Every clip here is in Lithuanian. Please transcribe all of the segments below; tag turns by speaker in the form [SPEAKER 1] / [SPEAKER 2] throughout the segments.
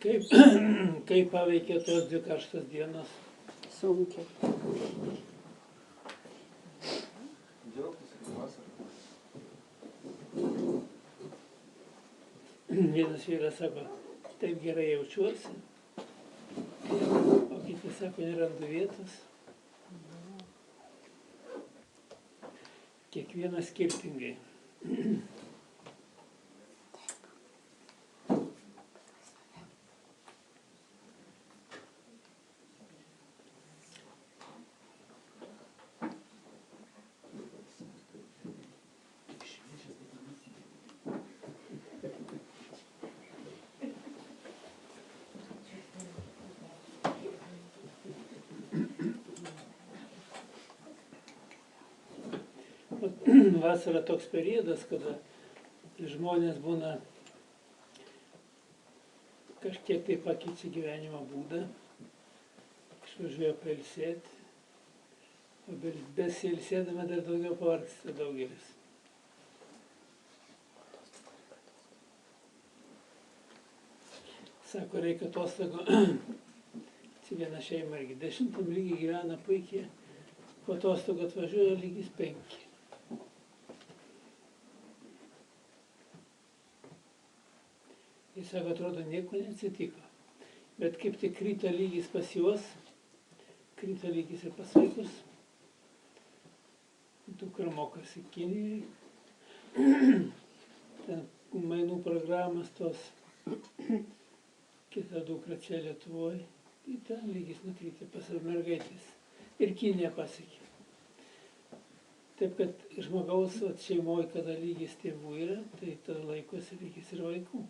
[SPEAKER 1] Kaip, kaip paveikė tos 2 karštas dienos?
[SPEAKER 2] Sunkiai.
[SPEAKER 3] Džiaugtis kaip vasarą.
[SPEAKER 1] Vienas vyras sako, taip gerai jaučiuosi, o kiti sako, nerandu vietos. Kiekvienas skirtingai. Vasara toks periodas, kada žmonės būna kažkiek tai pakeičia gyvenimo būdą, išvažiuoja pailsėti, o besiilsėdami dar daugiau pavargsta daugelis. Sako, reikia atostogų. Viena šeima irgi 10 lygiai gyvena puikiai, po atostogų atvažiuoja lygis 5. Jis sako, atrodo, nieko neatsitiko. Bet kaip tik krito lygis pas juos, krito lygis ir pas vaikus. Dukra mokosi Kinijai. Ten mainų programas tos. Kita dukra čia Lietuvoje. Ir ten lygis nukritė pas mergaitės. Ir Kinija pasiekė. Taip, kad žmogaus šeimoje, kada lygis tėvų yra, tai tada laikosi lygis ir vaikų.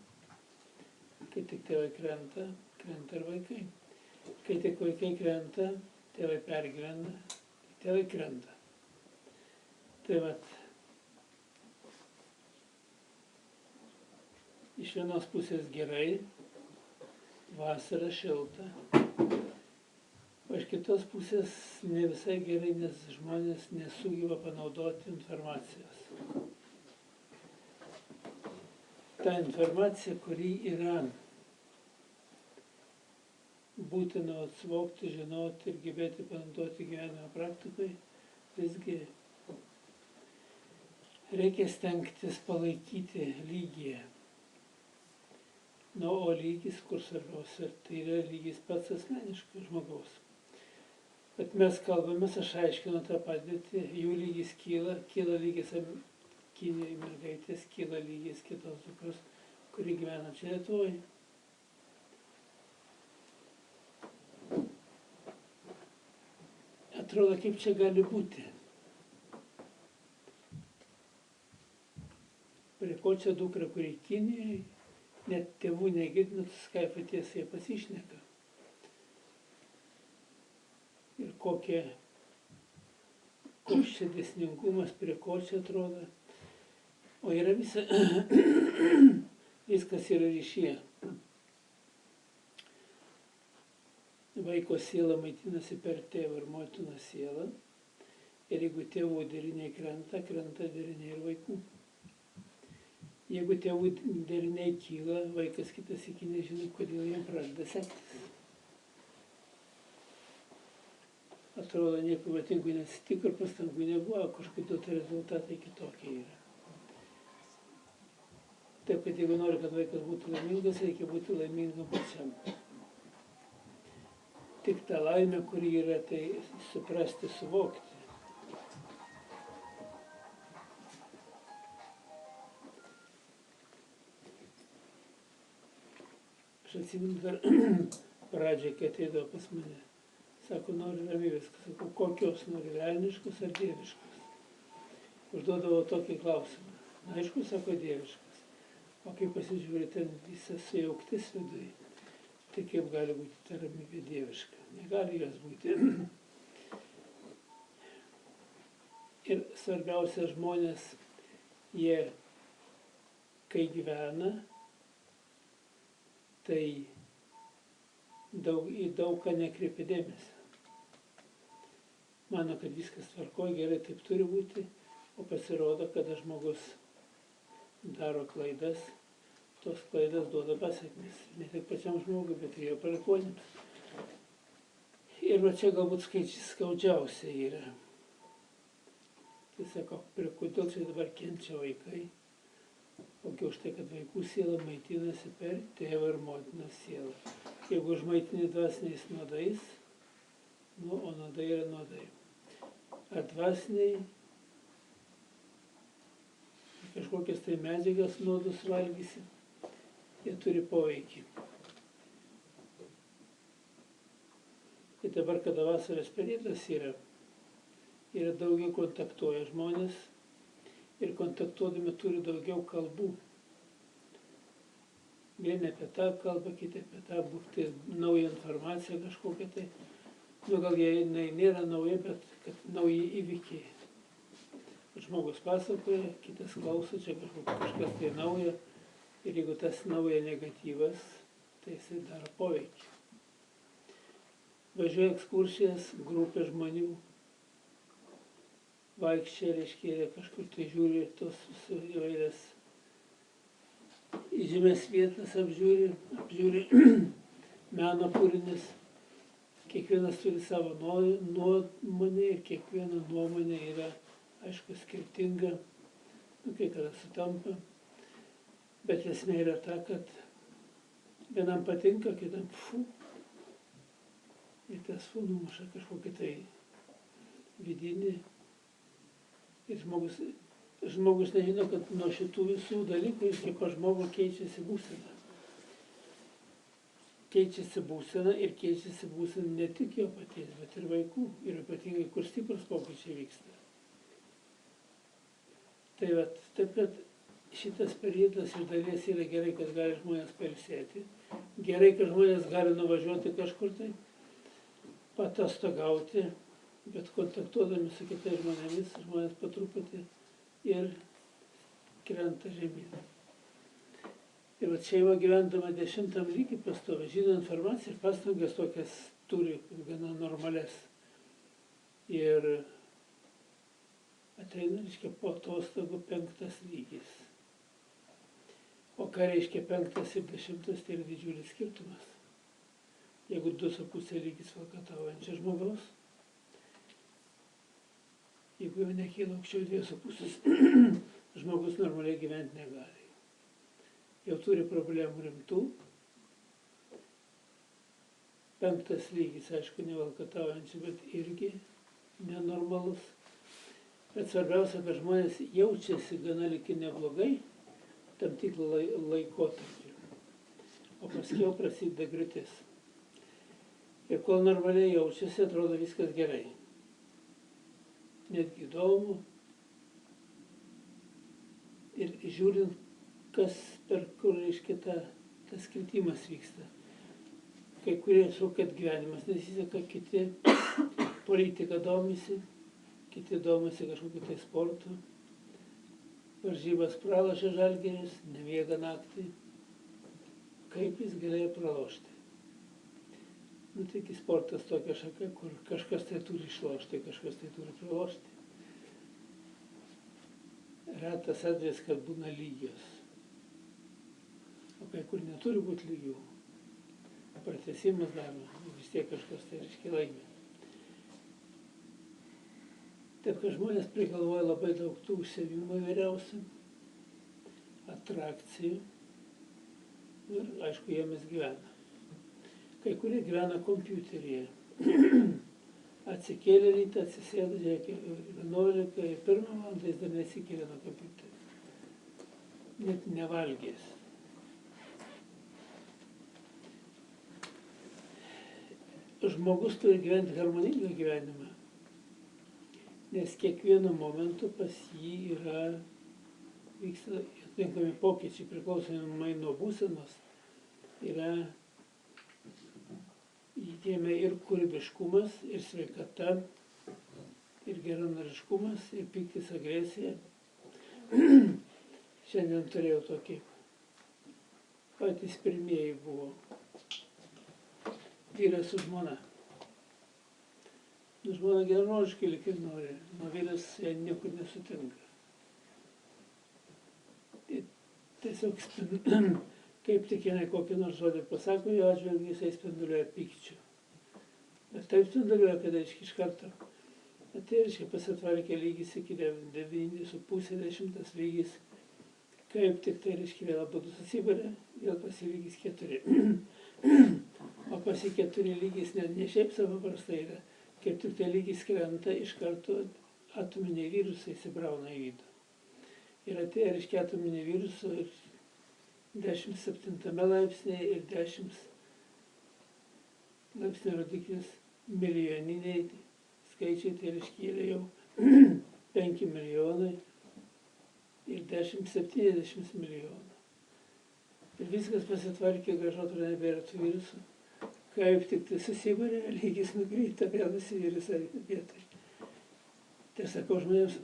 [SPEAKER 1] Kai tik tėvai krenta, krenta ir vaikai. Kai tik vaikai krenta, tėvai pergyvena, tėvai krenta. Tai vat, iš vienos pusės gerai, vasara šilta, o iš kitos pusės ne visai gerai, nes žmonės nesugeba panaudoti informacijos. Ta informacija, kuri yra būtina atsivokti, žinoti ir gebėti panaudoti gyvenimo praktikai, visgi reikia stengtis palaikyti lygyje. Nu, o lygis, kur svarbiausia, tai yra lygis pats asmeniškas žmogaus. Bet mes kalbamės, aš aiškinu tą padėtį, jų lygis kyla lygis Kinijai mergaitės, kyla lygis kitos dukros, kuri gyvena čia Lietuvoje. Atrodo, kaip čia gali būti. Prie ko čia dukra, kuri Kinijai, net tėvų negirdinat, Skype tiesiai pasišneka. Ir koks čia dėsningumas, prie ko čia atrodo. O yra viskas yra ryšyje. Vaiko siela maitinasi per tėvą ir motinos sielą. Ir jeigu tėvų deriniai krenta, krenta deriniai ir vaikų. Jeigu tėvų deriniai kyla, vaikas kitas iki nežino, kodėl jam pradeda sektis. Atrodo, nieko ypatingo nesitiko ir pastangų nebuvo, kažkodėl tai rezultatai kitokie yra. Taip, kad jeigu nori, kad vaikas būtų laimingas, reikia būti laimingam pačiam. Tik ta laimė, kuri yra, tai suprasti, suvokti. Aš atsimenu dar pradžiai, kai ateidavo pas mane. Sako, nori ramybės. Sakau, kokios nori, velniškos ar dieviškos? Užduodavo tokį klausimą. Aišku, sako, dieviškas. O kai pasižiūrė, ten visas sujauktis viduje, tai kaip gali būti ta ramybė dieviška? Negali jos būti. Ir svarbiausia, žmonės, jie, kai gyvena, tai į daug ką nekreipia dėmesio. Mano, kad viskas tvarkoja, gerai taip turi būti, o pasirodo, kada žmogus daro klaidas, tos klaidos duoda pasekmes. Ne tik pačiam žmogui, bet ir jo palikuonims. Ir va čia galbūt skaičiai skaudžiausia yra. Tai sako, kodėl čia dabar kenčia vaikai? Ogi už tai, kad vaikų siela maitinasi per tėvą ir motinos sielą. Jeigu užmaitini dvasiniais nuodais, o nuodai yra nuodai. Ar dvasiniai kažkokias tai medžiagas nuodus valgysi, jie turi poveikį. Ir dabar, kada vasaros periodas yra daugiau kontaktuoja žmonės ir kontaktuodami turi daugiau kalbų. Vieni apie tą kalbą, kiti apie tą, tai nauja informacija kažkokia tai. Gal jinai nėra nauja, bet kad nauji įvykiai. Žmogus pasakoja, kitas klauso, čia kažkas tai nauja. Ir jeigu tas nauja negatyvas, tai jisai daro poveikį. Važiuoja ekskursijas, grupė žmonių. Vaikščia, reiškia, kažkur tai žiūri tos įvairias įžymės vietas, apžiūri meno kūrinius. Kiekvienas turi savo nuomonę ir kiekviena nuomonė yra, aišku, skirtinga, kai kada sutampa. Bet esmė yra ta, kad vienam patinka, kitam fu. Ir tas fu numuša kažkokį tai vidinį. Ir žmogus nežino, kad nuo šitų visų dalykų ir kaip žmogų keičiasi būsena. Keičiasi būsena ir keičiasi būsena ne tik jo paties, bet ir vaikų. Ir ypatingai, kur stiprus pokyčiai vyksta. Tai vat, taip, kad šitas periodas iš dalies yra gerai, kad gali žmonės pailsėti. Gerai, kad žmonės gali nuvažiuoti kažkur tai, patostogauti, bet kontaktuodami su kitais žmonėmis, žmonės po truputį ir krenta žemyn. Ir va šeima gyvendama 10 lygy pastovi, žino informaciją ir pastangas tokias turi, gana normales. Ir ateina, reiškia, po atostogų 5 lygis. O ką reiškia 5 ir 10, tai yra didžiulis skirtumas. Jeigu 2,5 lygis valkataujančio žmogaus, jeigu jau nekyla aukščiau 2,5, žmogus normaliai gyventi negali. Jau turi problemų rimtų. 5 lygis, aišku, nevalkataujančių, bet irgi nenormalus. Bet svarbiausia, kad žmonės jaučiasi gana lyg ir neblogai tam tikrą laikotarpį. O paskiau prasideda griūtis. Ir kol normaliai jaučiasi, atrodo viskas gerai. Netgi įdomu. Ir žiūrint, kas per kur, reiškia, tas kritimas vyksta. Kai kurie sako, kad gyvenimas nesiseka, kiti politika domisi, kiti domisi kažkokiu tai sportu. Varžybas pralošė Žalgiris, nemiega naktį. Kaip jis galėjo pralošti? Nu, taigi sportas tokia šaka, kur kažkas tai turi išlošti, kažkas tai turi pralošti. Retas atvejis, kad būna lygios. O kai kur neturi būti lygių. Pratęsimas daro, vis tiek kažkas tai reiškia laimė. Taip, kad žmonės prigalvoja labai daug tų užsiėmimų įvairiausių, atrakcijų ir, aišku, jomis gyvena. Kai kurie gyvena kompiuteryje. Atsikėlė rytą, atsisėda, žiūrėk, 11:01 valandą jis dar nesikėlė nuo kompiuterio. Net nevalgės. Žmogus turi gyventi harmoningą gyvenimą, nes kiekvienu momentu pas jį vyksta atitinkami pokyčiai, priklausomai nuo būsenos, yra jame ir kūrybiškumas, ir sveikata, ir geranoriškumas, ir pyktis, agresija. Šiandien turėjau tokį, patys pirmieji buvo vyras su žmona. Nu, žmona geranoriškai lyg ir nori, o vyras niekur nesutinka. Tai tiesiog kaip tik jinai kokį nors žodį pasako, jo atžvilgiu jisai spinduliuoja pykčiu. Bet taip spinduliuoja, kad reiškia iš karto. Tai reiškia pasitvarkė lygis iki 9,5-10 lygis. Kaip tik tai reiškia vėl abudu susibarė, vėl pasilygis 4. O pasi 4 lygis ne šiaip savo paprastai yra, kaip tik tai lygis krenta, iš karto atominiai virusai įsibrauna į vidų. Ir atėjo, reiškia, atominiai virusai ir 17 laipsnėje ir 10 laipsnio rodiklis milijoniniai skaičiai, tai reiškia yra jau 5 milijonai ir 10-70 milijonų. Ir viskas pasitvarkė, gražuotų nebėra tų virusų. Kaip tik tai susibarė, lygis nukrito, vėl visi virusai vietoj. Tai sakau žmonėms,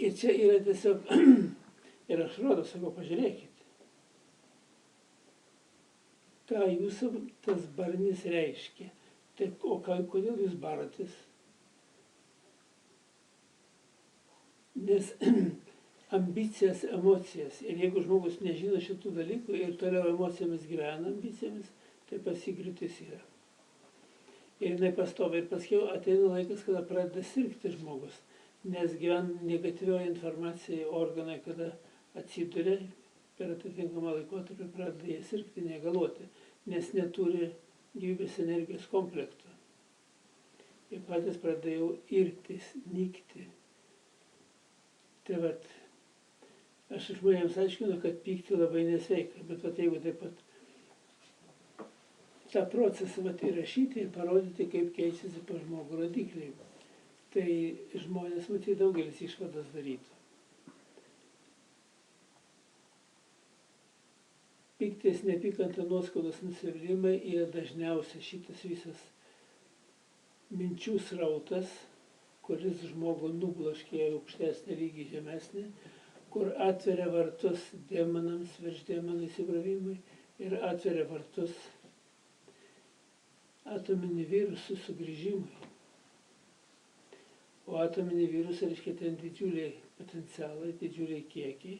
[SPEAKER 1] ir čia yra tiesiog, ir aš rodo, sakau, pažiūrėkit, ką jūsų tas barnis reiškia. Tai, o kodėl jūs baratės? Nes ambicijas, emocijas, ir jeigu žmogus nežino šitų dalykų ir toliau emocijomis gyvena ambicijomis, tai pasigriūtis yra. Ir jinai pastovi. Ir paskiau ateina laikas, kada pradeda sirgti žmogus, nes gyvena negatyvioji informacija, organai, kada atsiduria per atitinkamą laikotarpį, pradeda jie sirgti, negaluoti, nes neturi gyvybės energijos komplekto. Ir patys pradeda jau irtis, nykti. Tai vat, aš žmonėms aiškinu, kad pykti labai nesveika, bet vat jeigu taip pat tą procesą vat įrašyti ir parodyti, kaip keičiasi pas žmogų rodikliai, tai žmonės matyt daugelis išvadas darytų. Pyktis, neapykanta, nuoskaudos, nusivylimai yra dažniausiai šitas visas minčių srautas, kuris žmogų nubloškia į aukštesnį lygį, žemesnį, kur atveria vartus demonams, virš demonų įsibravimui ir atveria vartus atominį virusų sugrįžimui. O atominį virusą reiškia ten didžiuliai potencialai, didžiuliai kiekiai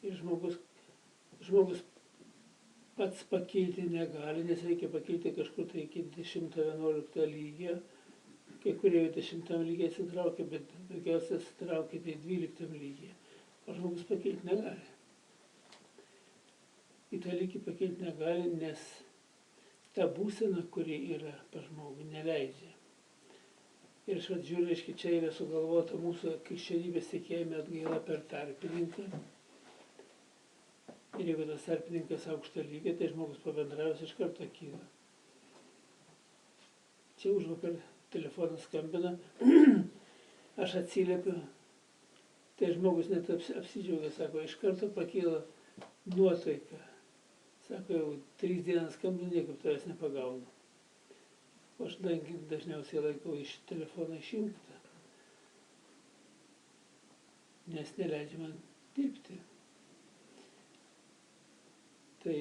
[SPEAKER 1] ir žmogus pats pakilti negali, nes reikia pakilti kažkur tai iki 10-11 lygio. Kai kurie jau 10 lygiai atsitraukia, bet daugiausiai atsitraukia tai 12 lygiai. O žmogus pakilti negali. Į tą lygį pakilti negali, nes ta būsena, kuri yra pas žmogų, neleidžia. Ir aš žiūriu, reiškia, čia yra sugalvota mūsų krikščionybės tikėjime atgaila per tarpininką. Ir jeigu tas tarpininkas aukšto lygio, tai žmogus pabendravęs iš karto kyla. Čia užvakar telefonas skambina, aš atsiliepiu, tai žmogus net apsidžiaugia, sako, iš karto pakyla nuotaika. Sako, jau 3 dienas skambinu, niekaip tavęs nepagaunu. O aš dažniausiai laikau iš telefoną išjungtą, nes neleidžia man dirbti. Tai,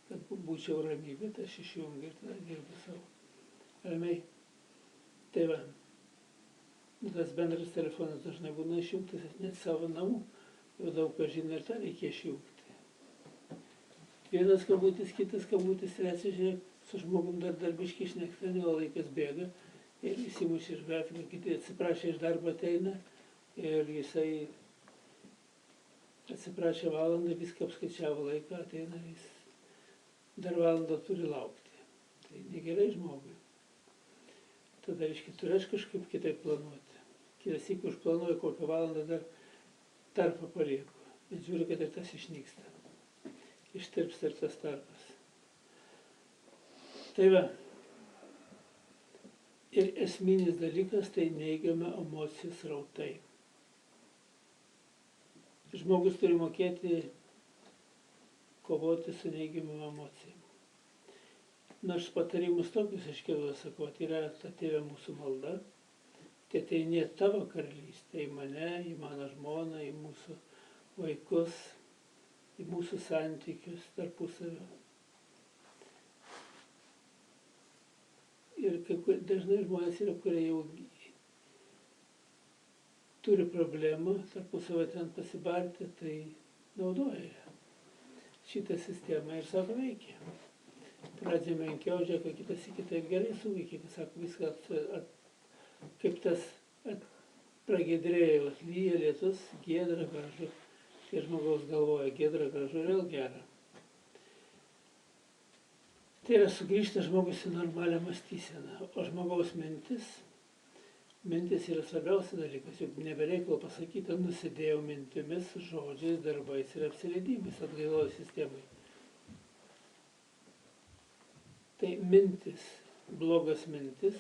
[SPEAKER 1] kad būčiau ramybė, tai aš išjungiu ir tada dirbu savo ramiai. Tai va, tas bendras telefonas dažnai būna išjungtas, net savo namų, jau daug ką žino ir tą reikia išjungti. Vienas kabutis, kitas kabutis, trečias, žiūrėk, su žmogum dar darbiškai šnekta, o laikas bėga ir įsimušė iš grafiko, kiti atsiprašė iš darbo ateina ir jisai atsiprašė valandą, viską apskaičiavo laiką, ateina jis dar valandą turi laukti. Tai negerai žmogui. Tada, reiškia, turi aš kažkaip kitaip planuoti. Kitas syk užplanuoju, kokią valandą dar tarpą palieku. Bet žiūriu, kad ir tas išnyksta. Ištirpsta ir tas tarpas. Tai va. Ir esminis dalykas tai neigiama emocijų srautai. Žmogus turi mokėti kovoti su neigiamom emocijom. Nors patarimus tokius iškėliau, sakau, tai yra ta Tėve mūsų malda, tai ateini tavo karalystė, į mane, į mano žmoną, į mūsų vaikus, į mūsų santykius tarpusavio. Ir dažnai žmonės yra, kurie jau turi problemų tarpusavio ten pasibarti, tai naudoja šitą sistemą ir sako veikia. Pradžia menkiau, žiūrėk, kitas į kitaip gerai suveikia, sako viską kaip tas pragiedrėjo, lyja lietus, giedra, gražu. Kai žmogaus galvoja giedra, gražu ir vėl gera. Tai yra sugrįžta žmogus į normalią mąstyseną, o žmogaus mintis yra svarbiausias dalykas, juk nebereikalo pasakyti, nusidėjau mintimis, žodžiais, darbais ir apsileidimais atgailos sistemai. Tai mintis, blogas mintis,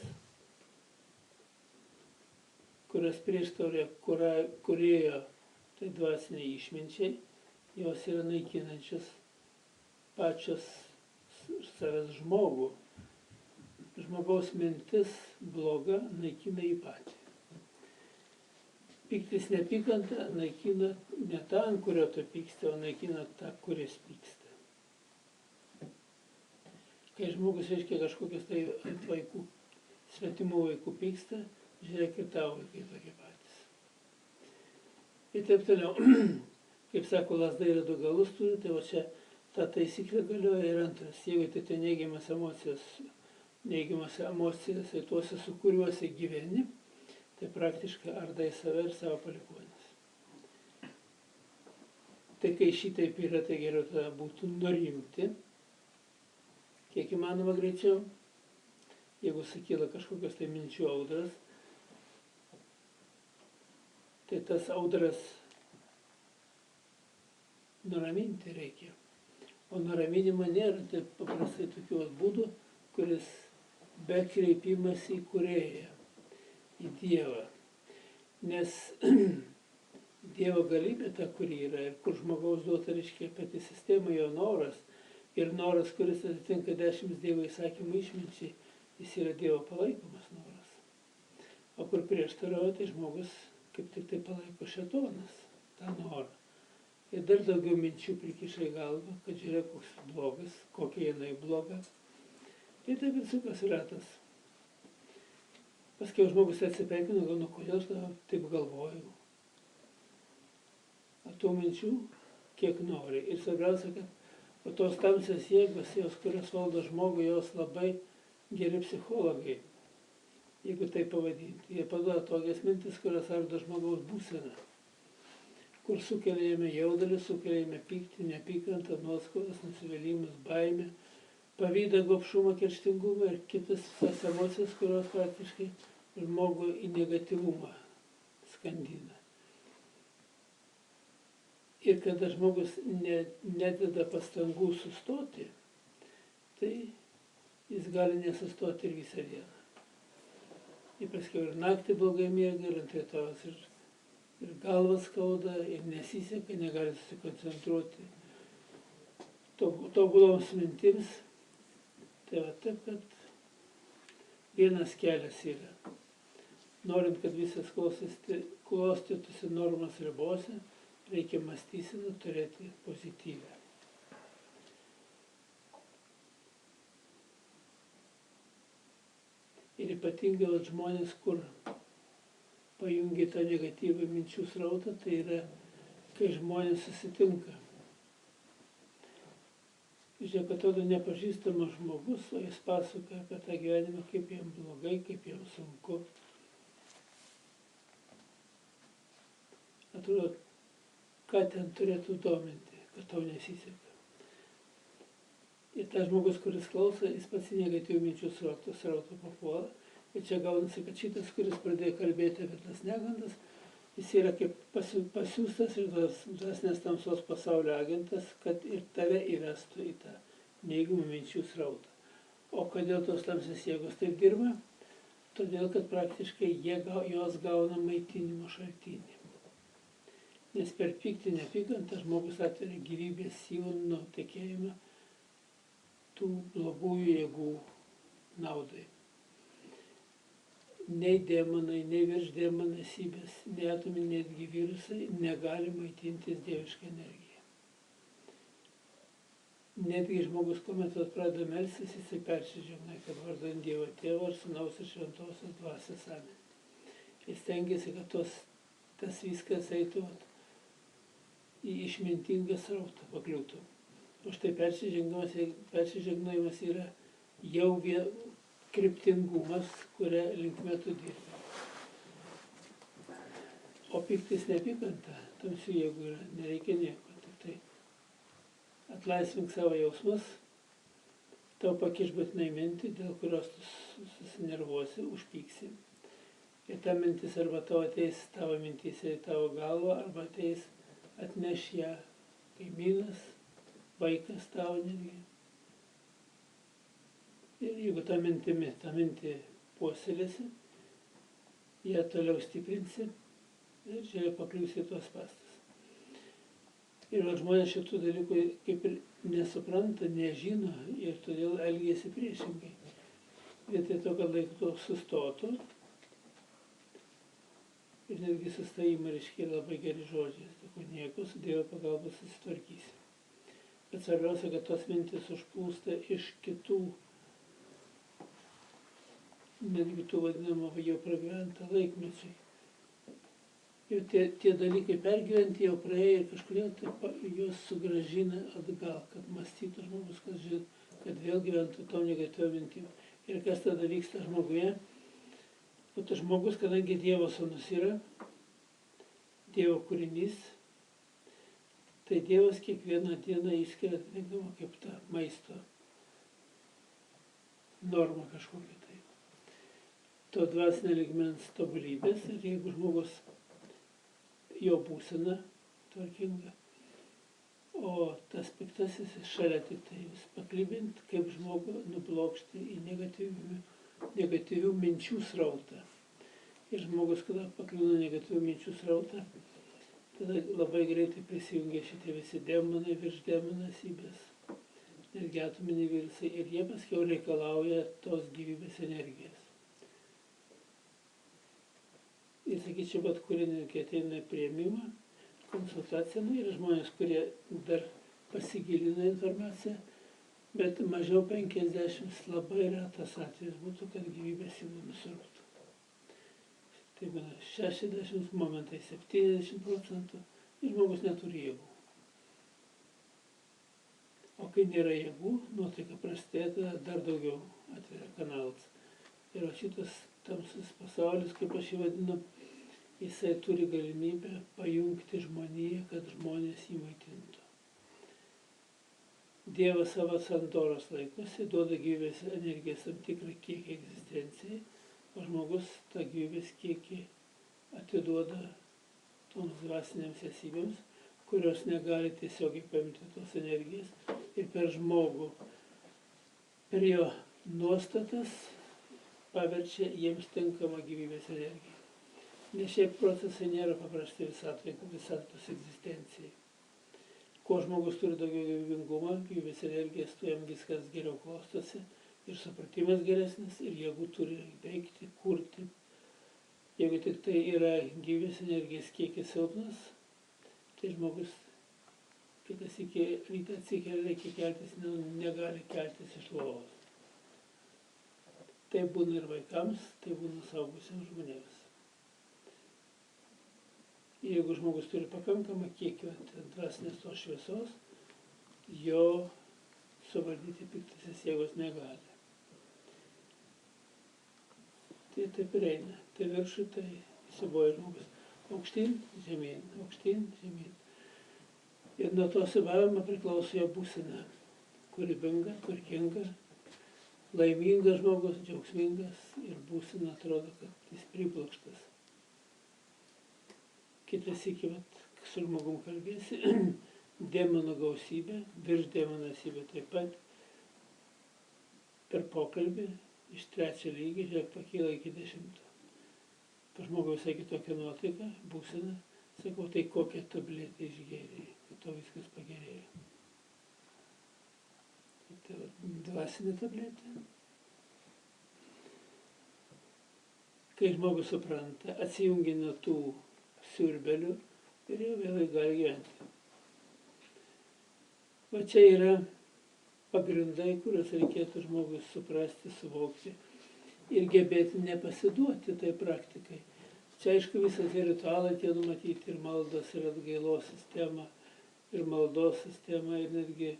[SPEAKER 1] kurios prieštarauja kūrėjo, tai dvasiniai išminčiai, jos yra naikinančios pačios savęs žmogų. Žmogaus mintis bloga naikina jį patį. Piktis neapykanta naikina ne tą, ant kurio tu pyksti, o naikina tą, kuris pyksta. Kai žmogus reiškia kažkokius tai ant vaikų, svetimų vaikų pyksta, žiūrėk ir tavo vaikai tokie patys. Ir taip toliau, kaip sako, lazda yra du galus turi, tai va čia ta taisyklė galioja ir antras. Jeigu tai neigiamas emocijas, tai tuose, su kuriuose gyveni, tai praktiškai ardai save ir savo palikuonis. Tai kai šitaip yra, tai geriau tada būtų nurimti, kiek įmanoma greičiau. Jeigu sukyla kažkokios tai minčių audras, tai tas audras nuraminti reikia. O nuraminimo nėra taip paprastai tokios būdų, kuris be kreipimas į kūrėją, į Dievą. Nes Dievo galybė ta, kuri yra, ir kur žmogaus duota, reiškia, pati sistema, jo noras, ir noras, kuris atitinka 10 Dievo įsakymų išminčiai, jis yra Dievo palaikomas noras. O kur prieštarauja, tai žmogus kaip tik tai palaiko šėtonas, tą norą. Ir dar daugiau minčių prikiša į galvą, kad žiūrėk, koks blogas, kokia jinai bloga. Ir taip ir sukas ratas. Paskiau žmogus atsipeikino, gal, kodėl aš taip galvoju. O tų minčių kiek nori. Ir svarbiausia, kad tos tamsios jėgos, jos, kurios valdo žmogų, jos labai geri psichologai, jeigu tai pavadinti. Jie paduoda tokias mintis, kurios ardo žmogaus būseną, kur sukeliame jaudulį, sukeliame pyktį, neapykantą, nuoskaudas, nusivylimus, baimę, pavydą, gobšumą, kerštingumą ir kitas visas emocijas, kurios praktiškai žmogų į negatyvumą skandina. Ir kada žmogus nededa pastangų sustoti, tai jis gali nesustoti ir visą dieną. Ir paskiau ir naktį blogai miega, ir ant rytojos ir galvas skauda, ir nesiseka, negali susikoncentruoti tobuloms mintims. Tai va taip, kad vienas kelias yra. Norint, kad visas klostytųsi normos ribose, reikia mąstyseną turėti pozityvę. Ir ypatingai žmonės, kur pajungia tą negatyvą minčių srautą, tai yra, kai žmonės susitinka. Žiūrėk, atrodo nepažįstamas žmogus, o jis pasakoja apie tą gyvenimą, kaip jam blogai, kaip jam sunku. Atrodo, ką ten turėtų dominti, kad tau nesiseka. Ir tas žmogus, kuris klauso, jis pats į negatyvių minčių srautą papuola. Ir čia gaunasi, kad šitas, kuris pradėjo kalbėti apie tas negandas, jis yra kaip pasiūstas ir tos dvasinės tamsos pasaulio agentas, kad ir tave įvestų į tą neigiamų minčių srautą. O kodėl tos tamsios jėgos taip dirba? Todėl, kad praktiškai jos gauna maitinimo šaltinį. Nes per pyktį, neapykantą žmogus atveria gyvybės syvų nutekėjimą tų blogųjų jėgų naudai. Nei demonai, nei virš demonasybės, nei atominiai netgi virusai negali maitintis dievišką energiją. Netgi žmogus, kuomet pradeda melstis, jisai persižegnoja, kad vardan Dievo Tėvo ir Sūnaus ir Šventosios Dvasios amen. Jis stengiasi, kad tas viskas eitų į išmintingą srautą pakliūtų. O štai peržengnojimas yra jau kryptingumas, kuria linkme tu dirbi. O piktis neapykanta, tamsių jėgų yra, nereikia nieko. Tik tai atlaisvink savo jausmus, tau pakiš būtinai mintį, dėl kurios tu susinervuosi, užpyksi. Ir ta mintis arba tau ateis tavo mintyse į tavo galvą, arba ateis atneš ją kaimynas, vaikas tavo netgi. Ir jeigu tą mintį puoselėsi, ją toliau stiprinsi ir čia pakliūsi į tuos spąstus. Ir žmonės šitų dalykų kaip ir nesupranta, nežino ir todėl elgiasi priešingai. Vietoj to, kad laiku sustotų, ir netgi sustojimą reiškia labai geri žodžiai. Sako, nieko, su Dievo pagalba susitvarkysi. Bet svarbiausia, kad tos mintis užplūsta iš kitų, netgi tų vadinamų jau pragyventą laikmečiai. Ir tie dalykai pergyventi jau praėjo ir kažkodėl juos sugrąžina atgal, kad mąstytų žmogus, kad vėl gyventų tom negatyviom mintim. Ir kas tada vyksta žmoguje? O tas žmogus, kadangi Dievo sūnus yra, Dievo kūrinys, tai Dievas kiekvieną dieną išskiria atitinkamą kaip tą maisto normą kažkokią tai. To dvasinio lygmens tobulybės ir jeigu žmogus jo būsena tvarkinga, o tas piktasis šalia tik tai vis paklibint, kaip žmogų nublokšti į negatyvių minčių srautą. Ir žmogus, kada pakliūna negatyvių minčių srautą, tada labai greitai prisijungia šitie visi demonai, virš demonasybės, netgi atominiai virusai, ir jie paskiau reikalauja tos gyvybės energijos. Ir sakyčiau, bet kurie netgi ateina į priėmimą, konsultaciją, yra žmonės, kurie dar pasigilina informaciją, bet mažiau 50 labai retas atvejis būtų, kad gyvybės jų nusiurptų. Tai būna 60 momentai, 70% ir žmogus neturi jėgų. O kai nėra jėgų, nuotaika prastėja, dar daugiau atveria kanalas. Ir šitas tamsus pasaulis, kaip aš jį vadinu, jisai turi galimybę pajungti žmoniją, kad žmonės jį maitintų. Dievas savo sandoros laikosi, duoda gyvybės energijos tam tikrą kiekį egzistencijai, o žmogus tą gyvybės kiekį atiduoda toms dvasinėms esybėms, kurios negali tiesiogiai paimti tos energijos ir per žmogų, per jo nuostatas paverčia jiems tinkamą gyvybės energiją. Nes šiaip procesai nėra paprasti visatos egzistencijai. Kuo žmogus turi daugiau gyvybingumo, gyvybės energijos, tuo jam viskas geriau klostosi ir supratimas geresnis, ir jėgų turi veikti, kurti. Jeigu tik tai yra gyvybės energijos kiekis silpnas, tai žmogus kitas rytą atsikelia, reikia keltis, negali keltis iš lovos. Tai būna ir vaikams, tai būna suaugusiems žmonėms. Jeigu žmogus turi pakankamą kiekį dvasinės tos šviesos, jo suvaldyti piktasis jėgos negali. Tai taip ir eina. Tai viršų, tai įsiboja žmogus. Aukštyn, žemyn, aukštyn, žemyn. Ir nuo to įsibavimo priklauso jo būsena. Kūrybinga, tvarkinga, laimingas žmogus, džiaugsmingas ir būsena atrodo, kad jis priblokštas. Kitas iki, su žmogum kalbėsi, demonų gausybė, virš demonų esybė taip pat. Per pokalbį iš 3 lygį, žiūrėk, pakyla iki 10. Pa žmogui visai kitokia nuotaika, būsena. Sakau, tai kokią tabletę išgėrėjai, kad to viskas pagerėjo. Tai dvasinė tabletė. Kai žmogus supranta, atsijungia nuo tų siurbelių ir jau vėl gali gyventi. Va čia yra pagrindai, kuriuos reikėtų žmogus suprasti, suvokti ir gebėti nepasiduoti tai praktikai. Čia aišku visas ritualai tie numatyti ir maldos ir atgailos sistema, ir maldos sistema, ir netgi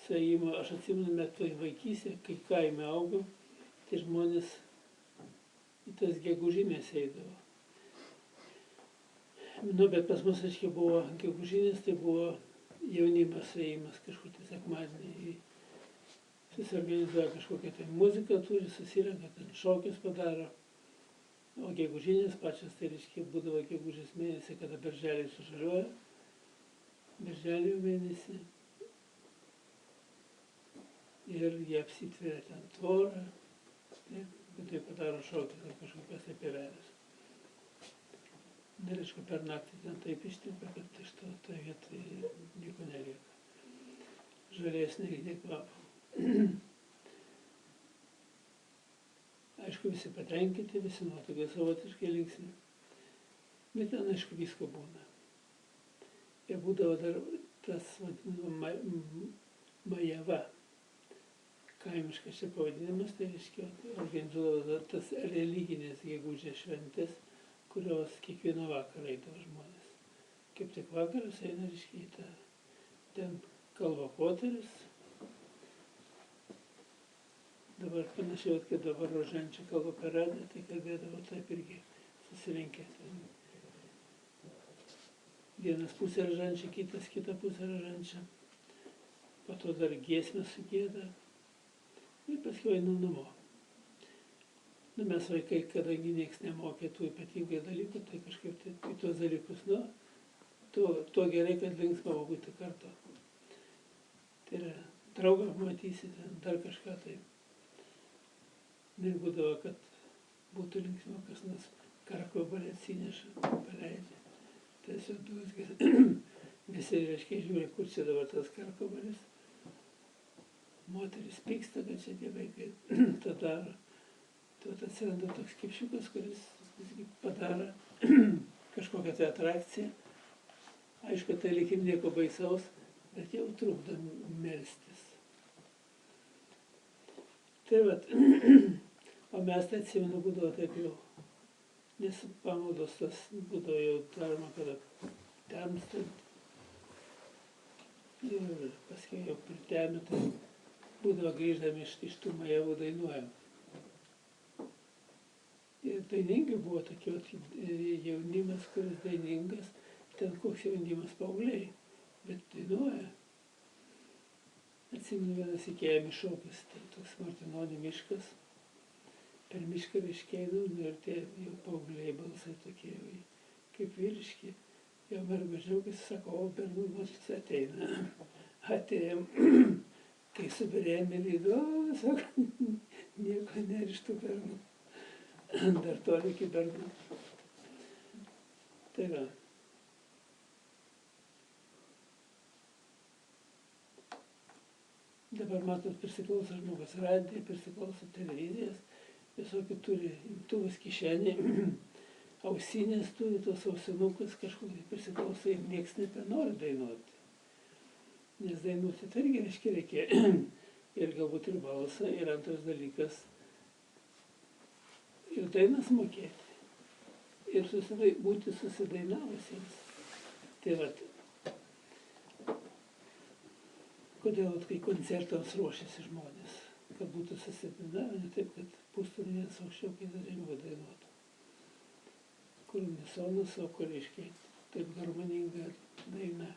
[SPEAKER 1] suėjimo. Aš atsimenu metu vaikystėje, kai kaime augau, tai žmonės į tas gegužinės eidavo. Nu, bet pas mus, aiškiai, buvo gegužinės, tai buvo jaunimas suėjimas kažkur tai sekmadienį. Susiorganizuoja kažkokią tai muziką, turi, susirenka, ten šokius padaro. O gegužinės pačios, tai reiškia, būdavo gegužės mėnesį, kada berželiai sužaliuoja. Berželio mėnesį. Ir jie apsitveria ten tvorą. Tai padaro šokius ar kažkokias tai pievelės. Ir aišku, per naktį ten taip ištinka, kad iš to vietoj nieko nelieka. Žalesnė nei kvapo. Aišku, visi patenkinti, visi nuotokai savotiškai linksmi. Bet ten, aišku, visko būna. Ir būdavo dar tas vadinama majava. Kaimiškas čia pavadinimas, tai reiškia, organizuodavo tas religinės gegužės šventės, kurios kiekvieną vakarą eidavo žmonės. Kaip tik vakaras eina, reiškia, į tą, ten kalba poteris. Dabar panašiai, kad dabar rožančiai kalba per radiją, tai kalbėdavo taip irgi susirinkę. Vienas pusė rožančiai, kitas kitą pusę rožančią. Po to dar giesmę sugėda. Ir paskui einu namo. Nu, mes vaikai, kadangi nieks nemokė tų ypatingai dalykų, tai kažkaip tai į tuos dalykus, nu, tuo gerai, kad linksma būti kartu. Tai yra, draugą matysite, dar kažką tai. Ir būdavo, kad būtų linksma, kas nors karkvabalį atsineša, paleidžia. Tiesiog dūzgės. Visi, reiškia, žiūri, kur čia dabar tas karkvabalis. Moteris pyksta, kad čia tie vaikai tą daro. Tuo atsiranda toks kipšiukas, kuris padaro kažkokią tai atrakciją. Aišku, tai lyg ir nieko baisaus, bet jau trukdo melstis. Tai vat, o mes tai atsimenu, būdavo taip jau, nes pamaldos tas būdavo jau daroma, kada temstant. Ir paskui jau pritemė, tai būdavo grįždami iš tų majavų dainuojam. Ir dainingi buvo tokie jaunimas, kuris dainingas, ten koks jaunimas paaugliai, bet dainuoja. Atsimenu, vienas įkėjami šokis, tai toks Martinonių miškas, per mišką reiškia, ir tie jau paaugliai balsai tokie jau kaip vyriški. Jau merga džiaugiasi, sako, o bernumas ateina. Atėjom, kai subirėjom į lydą, sako, nieko nėra iš tų bernų. Dar toli iki bernų. Tai va. Dabar matot, prisiklauso žmogus radiją, prisiklauso televizijas, visokių turi imtuvus kišenė, ausinės turi, tos ausinukus kažkokį prisiklauso ir nieks nebenori dainuoti. Nes dainuoti tai irgi reikia ir galbūt ir balsą, ir antras dalykas, ir dainas mokėti, ir būti susidainavusiems. Tai vat, kodėl kai koncertams ruošiasi žmonės, kad būtų susidainavę, ne taip, kad pūstų vienas aukščiau, kai žemiau dainuotų. Kur unisonas, o kur reiškia taip harmoninga daina,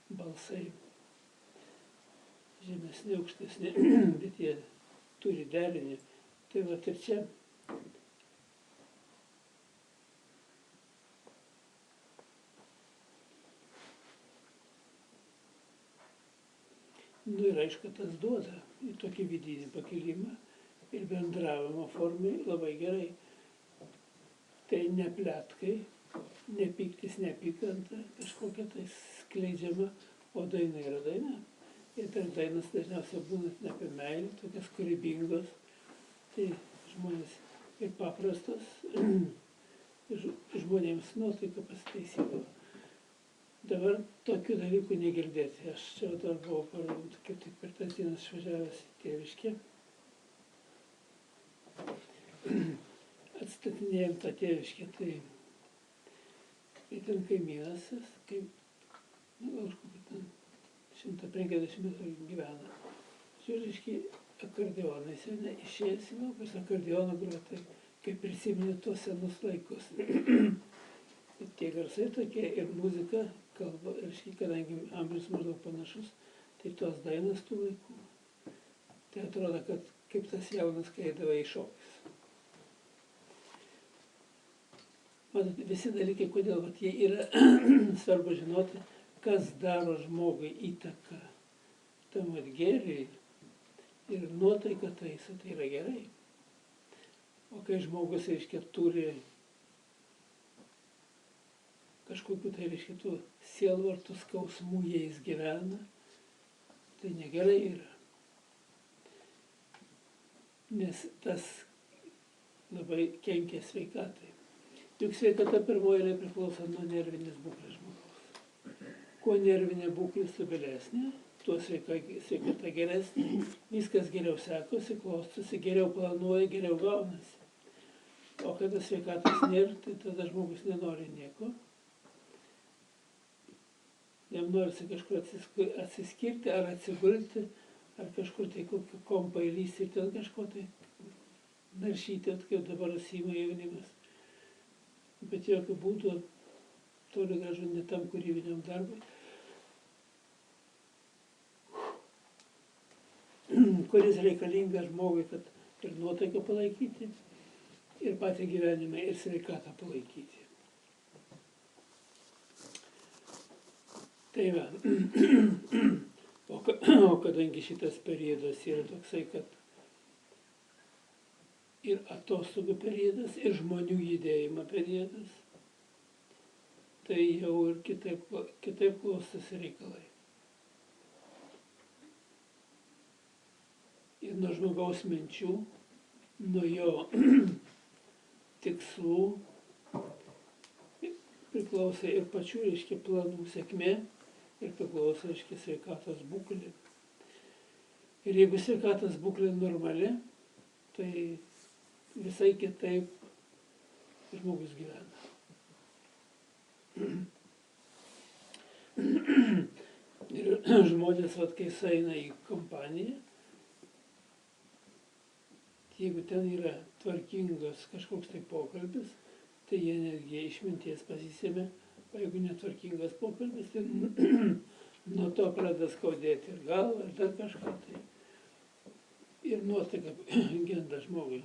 [SPEAKER 1] balsai žemesni, aukštesni, bet jie turi derinį. Tai va ir čia nu ir aišku, tas duoda į tokį vidinį pakilimą ir bendravimo formai labai gerai. Tai ne pletkai, ne pyktis, neapykanta, kažkokia tai skleidžiama, o daina yra daina. Ir per dainas dažniausiai būna ne apie meilę, tokias kūrybingos, tai žmonės ir paprastos, žmonėms nuotaika pasitaisydavo. Dabar tokių dalykų negirdėti. Aš čia dar buvau kaip tik per tas dienas išvažiavęs į Tėviškę. Atstatinėjom tą Tėviškę, tai ten kaimynas, už 50 metrų gyvena. Žiūrėškai, akordeonai seniai išėjęs į lauką, su akordeonu groja, tai kaip prisimeni tuos senus laikus. Ir tie garsai tokie ir muzika, kalba, reiškia, kadangi amžius maždaug panašus, tai tos dainos tų laikų. Tai atrodo, kad kaip tas jaunas, kai eidavo į šokius. Matot, visi dalykai, kodėl vat, jie yra svarbu žinoti, kas daro žmogui įtaką tam gėriui ir nuotaiką taiso, tai yra gerai. O kai žmogus, reiškia, turi kažkokiu tai, reiškia, tų sielvartų skausmų, jais gyvena, tai negerai yra. Nes tas labai kenkia sveikatai. Juk sveikata pirmoji priklauso nuo nervinės būklės žmogaus. Kuo nervinė būklė stabilesnė, tuo sveikata geresnė, viskas geriau sekosi, klostosi, geriau planuoja, geriau gaunasi. O kada sveikatos nėra, tai tada žmogus nenori nieko. Jam norisi kažkur atsiskirti, ar atsigulti, ar kažkur tai kokį kompą įlysti ir ten kažko tai naršyti, kaip dabar užsiima jaunimas. Bet jokių būdų toli gražu ne tam kūrybiniam darbui, kuris reikalingas žmogui, kad ir nuotaiką palaikyti, ir patį gyvenimą, ir sveikatą palaikyti. Tai va. O kadangi šitas periodas yra toksai, kad ir atostogų periodas, ir žmonių judėjimo periodas, tai jau ir kitaip klostosi reikalai. Ir nuo žmogaus minčių, nuo jo tikslų priklauso ir pačių, reiškia, planų sėkmė, ir priklauso, reiškia, sveikatos būklė. Ir jeigu sveikatos būklė normali, tai visai kitaip žmogus gyvena. Ir žmonės, vat, kai sueina į kompaniją, jeigu ten yra tvarkingas kažkoks tai pokalbis, tai jie netgi išminties pasisėmė, o jeigu netvarkingas pokalbis, tai nuo to pradeda skaudėti ir galvą, ir dar kažką tai. Ir nuotaika genda žmogui.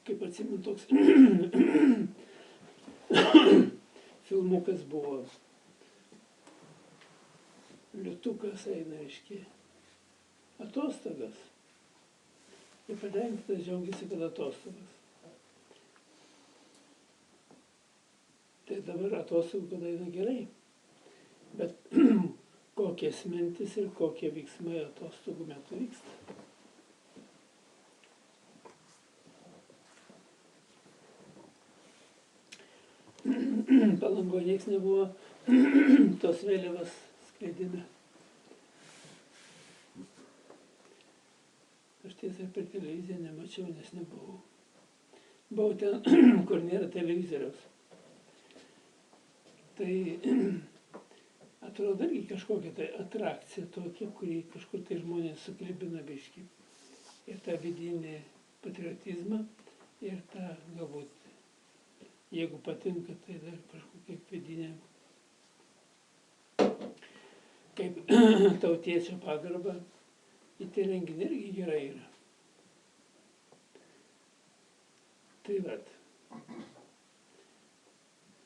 [SPEAKER 1] Kaip atsimenu, toks filmukas buvo. Liutukas eina, reiškia, atostogas. Ir patenkintas džiaugiasi, kad atostogas. Tai dabar atostogų, kada eina gerai. Bet kokias mintis ir kokie veiksmai atostogų metu vyksta. Palangoje nieks nebuvo tos vėliavos skraidina. Aš tiesiog per televiziją nemačiau, nes nebuvau. Buvau ten, kur nėra televizoriaus. Tai atrodo irgi kažkokia tai atrakcija tokia, kurį kažkur tai žmonės suklibina biškį. Ir tą vidinį patriotizmą, ir tą galbūt, jeigu patinka, tai dar kažkokia vidinė, kaip tautiečio pagarba, į tie renginiai irgi gerai yra. Tai vat.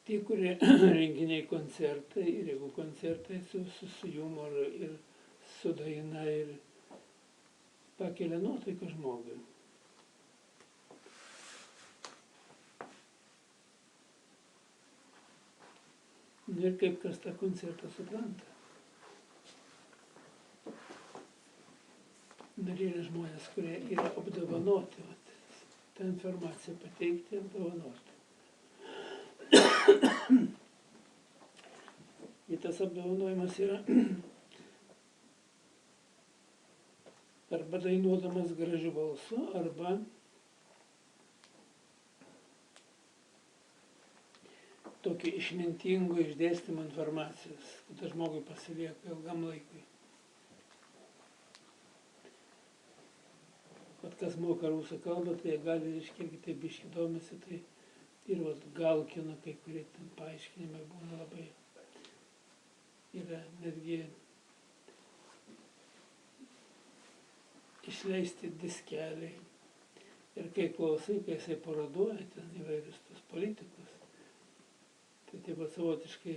[SPEAKER 1] Tie, kurie renginiai koncertai, ir jeigu koncertai su jumoru ir su daina ir pakelia nuotaiką žmogui. Ir kaip kas tą koncertą supranta. Dar yra žmonės, kurie yra apdovanoti, vat, tą informaciją pateikti ir apdovanoti. Ir tas apdovanojimas yra arba dainuodamas gražiu balsu, arba tokio išmintingo išdėstymo informacijos, kad žmogui pasilieka ilgam laikui. Kad kas moka rusų kalbą, tai jie gali, reiškia, irgi taip biškį domisi, tai ir vat Galkino kai kurie ten paaiškinimai būna labai, yra netgi išleisti diskeliai. Ir kai klausai, kai jisai paroduoja ten įvairius tos politikus, tai taip pat savotiškai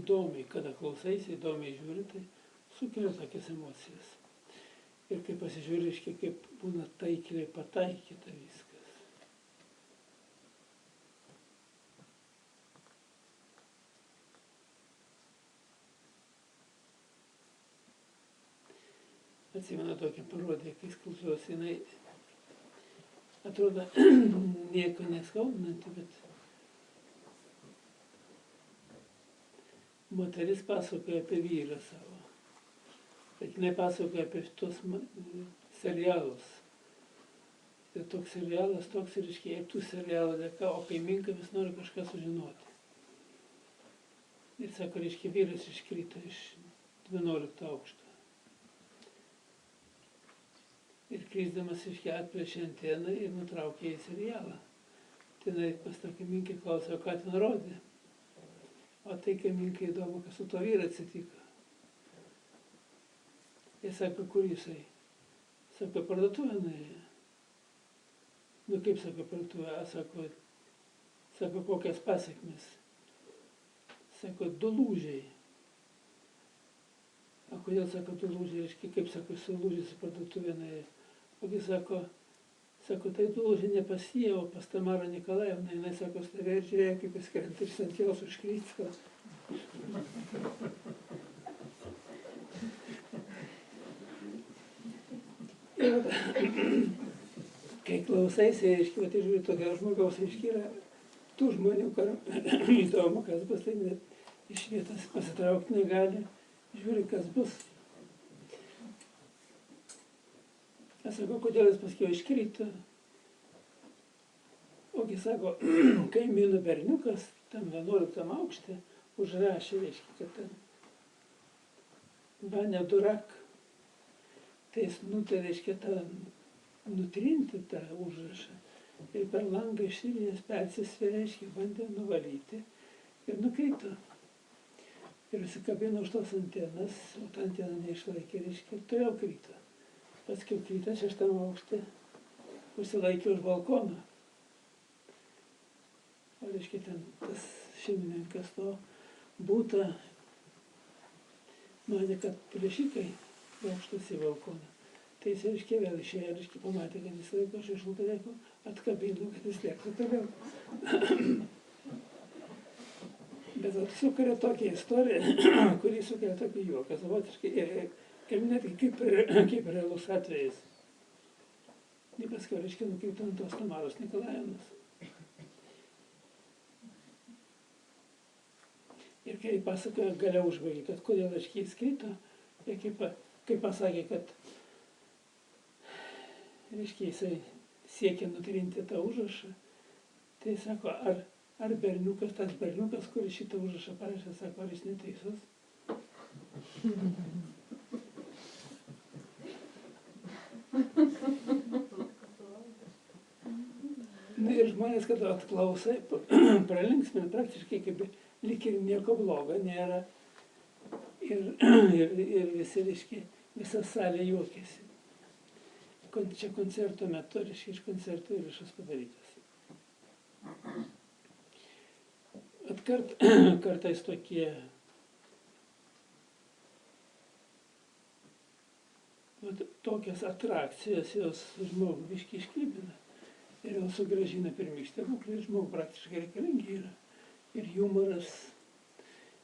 [SPEAKER 1] įdomiai, kada klausaisi, įdomiai žiūri, tai sukelia tokias emocijas. Ir kai pasižiūri, reiškia, kaip būna taikliai pataikyta viskas. Atsimenu tokią parodiją, kai klausiausi, jinai atrodo nieko neskaudinanti, bet moteris pasakoja apie vyrą savo. Bet jinai pasakoja apie tos serialus. Tai toks serialas, toks ir iškiai tų serialų dėka, o kaiminka vis nori kažką sužinoti. Ir sako, reiškia, vyras iškrito iš 12 aukšto. Ir krisdamas, reiškia, atplėšė anteną ir nutraukė į serialą. Tai jinai pas tą kaiminkę klausė, o ką ten rodė. O tai kaiminkai įdomu, kas su to vyru atsitiko. Jis sako, kur jisai? Sako, parduotuvę nuėjo. Nu kaip sako, parduotuvę? Sako, kokias pasekmes? Sako, 2 lūžiai. O kodėl sako 2 lūžiai? Reiškia, kaip sako, su lūžiais į parduotuvę nuėjo. Ogi sako, tai 2 lūžiai ne pas jį, o pas Tamarą Nikolaevną. Jinai sako, stovėjo ir žiūrėjo, kaip jis krenta iš ant jos užkrito. Kai klausaisi, reiškia, tai žiūri tokio žmogaus, reiškia, yra tų žmonių, kur įdomu, kas bus, tai net iš vietos pasitraukti negali, žiūri, kas bus. Aš sakau, kodėl jis paskiau iškrito. Ogi sako, kaimynų berniukas, tam 11 aukšte, užrašė, reiškia, kad ten Vania durak. Tai jis nutarė, reiškia, nutrinti tą užrašą. Ir per langą išsirinęs persisvėrė, reiškia, bandė nuvalyti ir nukrito. Ir įsikabino už tos antenas, o ta antena neišlaikė, reiškia, ir toliau krito. Paskiau krito 6 aukšte, užsilaikė už balkoną. O reiškia, ten tas šeimininkas to būta manė, kad plėšikai aukštus į balkoną. Tai jis, reiškia, vėl išėjo, reiškia, pamatė, kad jis laiko šešlutę, reikia atkabino, kad jis lėktų toliau. Bet sukuria tokią istoriją, kuri sukuria tokį juoką, savotiškai, ir netgi kaip realus atvejis. Ir paskui, reiškia, nukrito ant tos Tamaros Nikolaevnos. Ir kai pasakoja, galiau užbaigė, kad kodėl, reiškia, jis krito, ir kai pasakė, kad, reiškia, jisai siekia nutrinti tą užrašą, tai sako, ar berniukas, tas berniukas, kuris šitą užrašą parašė, sako, ar jis neteisus? Na ir žmonės, kad atklausai, pralinksmina praktiškai, kaip lyg ir nieko blogo nėra. Ir visi, reiškia, visa salė juokėsi. Čia koncerto metu, reiškia, iš koncerto įrašas padarytas. Kartais tokie tokias atrakcijas jos žmogų biškį išklibina ir jau sugrąžina pirmykštę būklę, ir žmogų praktiškai reikalingi yra. Ir humoras,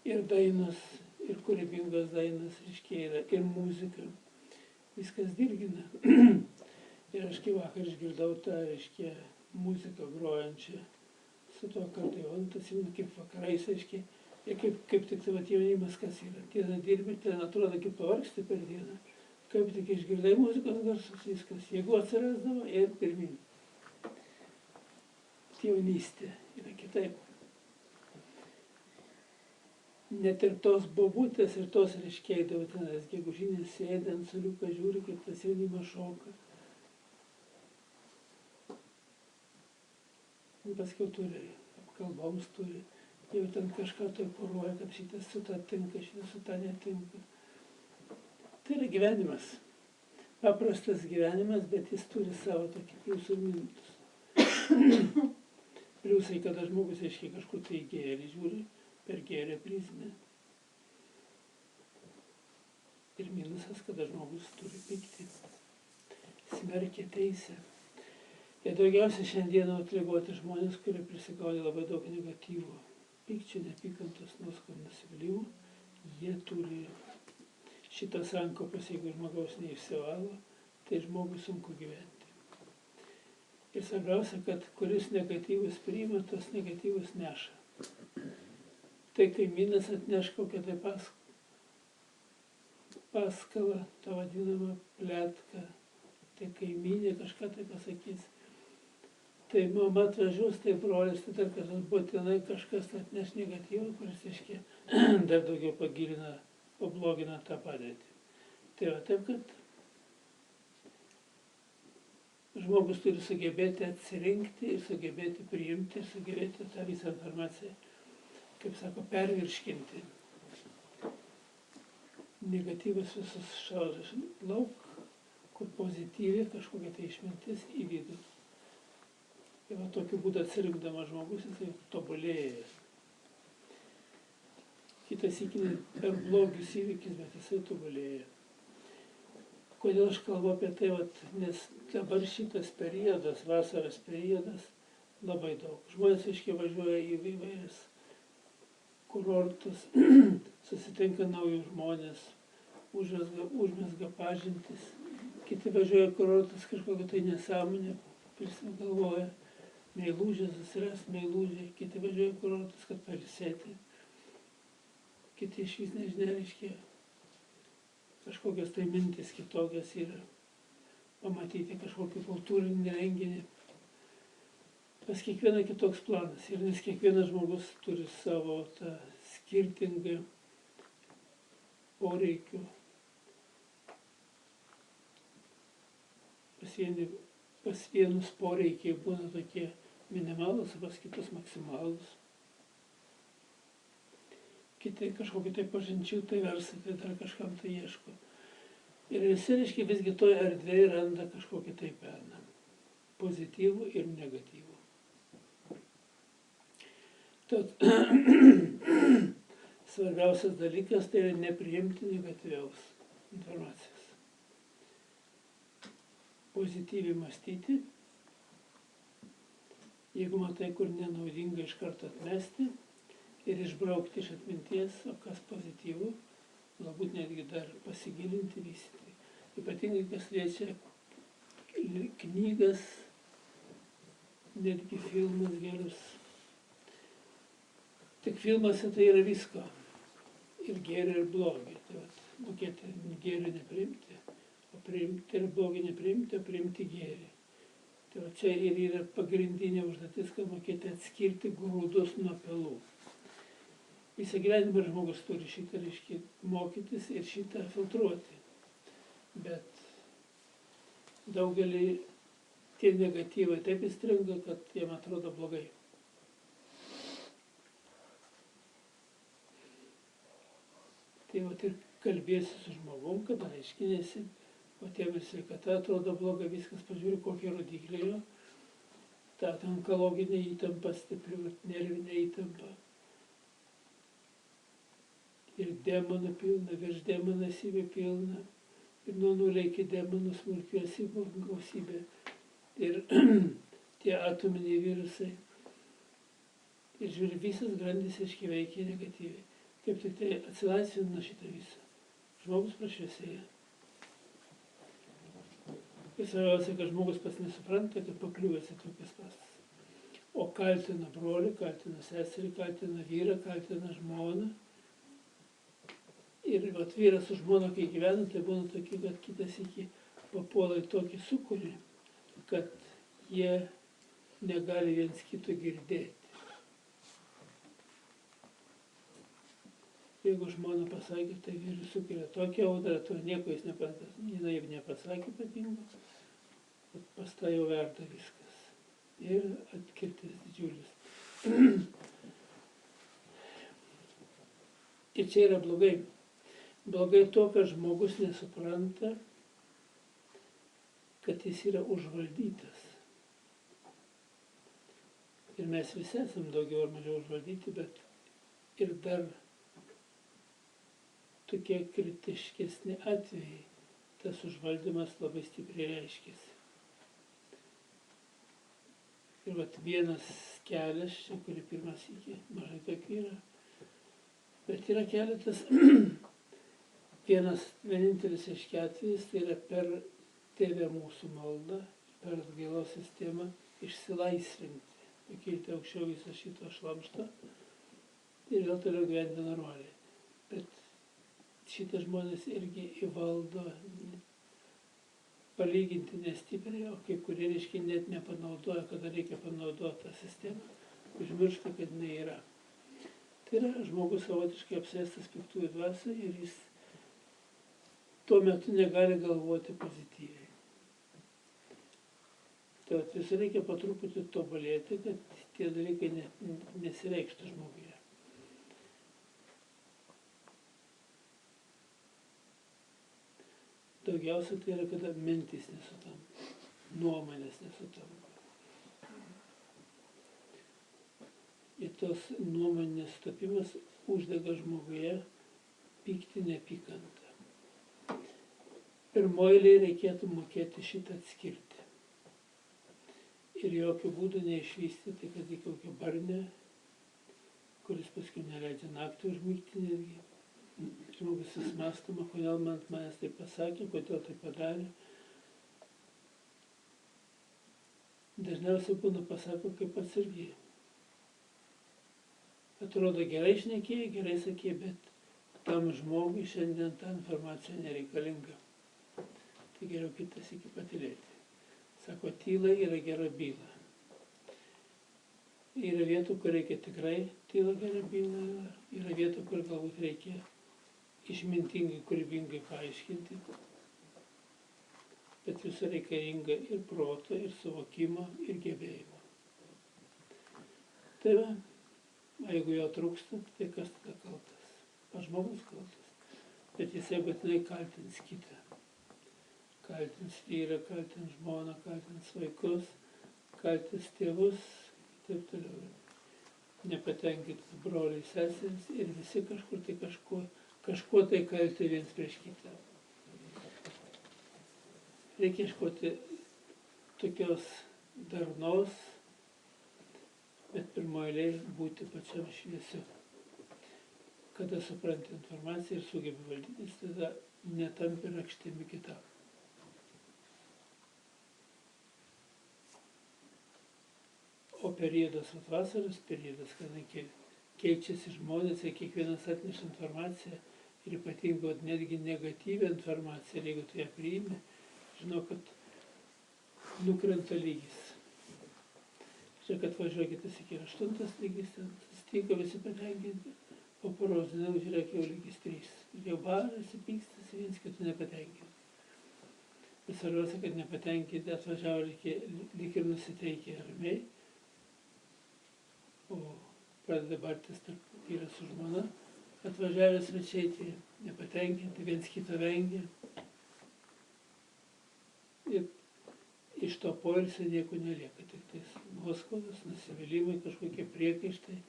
[SPEAKER 1] ir dainos, ir kūrybingos dainos, reiškia, yra, ir muzika. Viskas dirgina. Ir aš kai vakar išgirdau tą, reiškia, muziką grojančią su to akordeonu, atsimenu, kaip vakarais, reiškia, ir kaip tik tai jaunimas kas yra. Dieną dirbi, ten atrodo, kaip pavargsti per dieną. Kaip tik išgirdai muzikos garsus, viskas. Jeigu atsirasdavo, ir pirmin. jaunystė yra kitaip. Net ir tos bobutės ir tos reiškia eidavo tenais gegužinės sėdi ant suoliuko, žiūri, kaip tas jaunimas šoka. Paskiau turi, apkalboms turi, jau ten kažką tai poruoja, kad šitas su ta tinka, šitas su ta netinka. Tai yra gyvenimas. Paprastas gyvenimas, bet jis turi savo tokį pliusų ir minusus. Pliusai, kada žmogus, aiškiai, kažkur tai gėrį žiūri, per gėrio prizmę. Ir minusas, kada žmogus turi pyktį, smerkia teisę. Ir daugiausiai šiandieną atligoti žmonės, kurie prisigaudė labai daug negatyvo, pykčio, nepykantos, nuoskaudų, nusivylimų, jie turi šitas sankaupas, jeigu žmogaus neišsivalo, tai žmogui sunku gyventi. Ir svarbiausia, kad kuris negatyvus priima, tos negatyvus neša. Tai kaimynas atneš kokią tai paskalą, tą vadinamą pletką, tai kaimynė kažką tai pasakys. Tai mama atvažiuos, tai brolis, tai dar kažkas būtinai kažkas atneš negatyvą, kuris, aiškiai, dar daugiau pagilina, pablogina tą padėtį. Tai va taip, kad žmogus turi sugebėti atsirinkti ir sugebėti priimti ir sugebėti tą visą informaciją, kaip sako, pervirškinti. Negatyvas visus šaudus lauk, kur pozityvi kažkokia tai išmintis į vidų. Ir va tokiu būdu atsirinkdamas žmogus, jisai tobulėja. Kitas įkinė per blogius įvykis, bet jisai tobulėja. Kodėl aš kalbu apie tai, nes dabar šitas periodas, vasaros periodas, labai daug. Žmonės, aiškiai, važiuoja į įvairias kurortus, susitinka naujus žmonės, užmezga pažintis. Kiti važiuoja kurortus kažkokią tai nesąmonę, prisigalvoja, meilužę susiras, meilužę. Kiti važiuoja kurortus, kad pailsėti. Kiti iš vis nežinia, reiškia, kažkokios tai mintis kitokios yra, pamatyti kažkokį kultūrinį renginį. Pas kiekvieną kitoks planas ir nes kiekvienas žmogus turi savo tą skirtingą poreikių. Pas vienus poreikiai būna tokie minimalūs, pas kitus maksimalūs. Kiti kažkokį tai pažinčių, tai versa, tai dar kažkam tai ieško. Ir visi, reiškia, visgi toje erdvėje randa kažkokį tai peną. Pozityvų ir negatyvų. Tad svarbiausias dalykas tai yra nepriimti negatyviaus informacijos. Pozityviai mąstyti, jeigu matai, kur nenaudinga, iš karto atmesti ir išbraukti iš atminties, o kas pozityvų, galbūt netgi dar pasigilinti, vystyti. Ypatingai, kas liečia knygas, netgi filmus gerus. Tik filmuose tai yra visko. Ir gėrio, ir blogio. Tai mokėti gėrio nepriimti, o priimti ir blogį nepriimti, o priimti gėrį. Tai čia ir yra pagrindinė užduotis, kad mokėti atskirti grūdus nuo pelų. Visą gyvenimą žmogus turi šitą, reiškia, mokytis ir šitą filtruoti. Bet daugelį tie negatyvai taip įstringa, kad jiem atrodo blogai. Tai ir kalbėsi su žmogum, kad aiškinėsi, o tiem ir sveikata atrodo bloga, viskas, pažiūri, kokie rodikliai yra. Ta onkologinė įtampa, stipri nervinė įtampa. Ir demonų pilna, virš demonų esybių pilna. Ir nuo nulio iki demonų smulkių esybių gausybė. Ir tie atominiai virusai. Ir žiūri, visas grandis, aiškiai, veikia negatyviai. Kaip tik tai atsilaisvina nuo šitą visą. Žmogus prašviesėja. Ir svarbiausia, kad žmogus pats nesupranta, kad pakliuvęs į tokias pastas. O kaltina brolį, kaltina seserį, kaltina vyrą, kaltina žmoną. Ir vyras su žmona, kai gyvena, tai būna tokie, kad kitas iki papuola į tokį sūkurį, kad jie negali viens kito girdėti. Jeigu žmona pasakė, tai vyras sukelia tokią audrą, to nieko jis nepasakė, jinai nepasakė ypatingo, bet pas tą jau verda viskas. Ir atkirtis didžiulis. Ir čia yra blogai. Blogai to, kad žmogus nesupranta, kad jis yra užvaldytas. Ir mes visi esam daugiau ar mažiau užvaldyti, bet ir dar tokie kritiškesni atvejai, tas užvaldymas labai stipriai reiškiasi. Ir vat vienas kelias, čia, kurį pirmas iki, mažai tokių yra, bet yra keletas, vienintelis aiškiai atvejis, tai yra per Tėvę mūsų maldą, per atgailos sistemą išsilaisvinti, pakilti aukščiau viso šito šlamšto ir vėl toliau gyventi normaliai. Bet šitie žmonės irgi įvaldo palyginti nestipriai, o kai kurie, reiškia, net nepanaudoja, kada reikia panaudoti tą sistemą, užmiršta, kad jinai yra. Tai yra žmogus savotiškai apsėstas piktųjų dvasių ir jis tuo metu negali galvoti pozityviai. Tai visą reikia po truputį tobulėti, kad tie dalykai nesireikštų žmoguje. Daugiausia tai yra, kada mintys nesutampa, nuomonės nesutampa. Ir tos nuomonės sutapimas uždega žmoguje pyktį, neapykantą. Pirmoje eilėje reikėtų mokėti šitą atskirti. Ir jokių būdų neišvystyti, kad į kokią barnę, kuris paskui neleidžia naktį užmigti netgi. Žmogus susimąstoma, kodėl man manęs tai pasakė, kodėl tai padarė. Dažniausiai būna pasako kaip atsargiai. Atrodo gerai šnekėjai, gerai sakė, bet tam žmogui šiandien ta informacija nereikalinga. Tai geriau kitas iki patylėti. Sako, tyla yra gera byla. Yra vietų, kur reikia tikrai tyla gera byla, yra vietų, kur galbūt reikia išmintingai, kūrybingai paaiškinti, bet visur reikalinga ir proto, ir suvokimo, ir gebėjimo. Tai va, jeigu jo trūksta, tai kas tada kaltas? Pats žmogus kaltas. Bet jisai būtinai kaltins kitą. Kaltins vyrą, kaltins žmoną, kaltins vaikus, kaltins tėvus, taip toliau. Nepatenkinti broliai, seserys ir visi kažkur tai kažkuo tai kalti viens prieš kitą. Reikia ieškoti tokios darnos, bet pirmoje eilėje būti pačiam šviesiu. Kada supranti informaciją ir sugebi valdytis, tada netampi rakštimi kitam. O periodas, vasaros periodas, kada keičiasi žmonės ir kiekvienas atneša informaciją ir ypatingai netgi negatyvią informaciją, ir jeigu tu ją priimi, žinau, kad nukrenta lygis. Žiūrėk, kad važiuokite, sakė, 8 lygis, ten sustinka visi patenkinti, po poros dienų, žiūrėk, jau lygis 3. Ir jau barasi, pykstasi, viens kitų nepatenkinti. Bet svarbiausia, kad nepatenkinti atvažiavo lyg ir nusiteikę ramiai, o pradeda bartis tarp vyras su žmona, atvažiavę svečiai, tai nepatenkinti, viens kito vengia. Ir iš to poilsio nieko nelieka, tik tais nuoskaudos, nusivylimai, kažkokie priekaištai,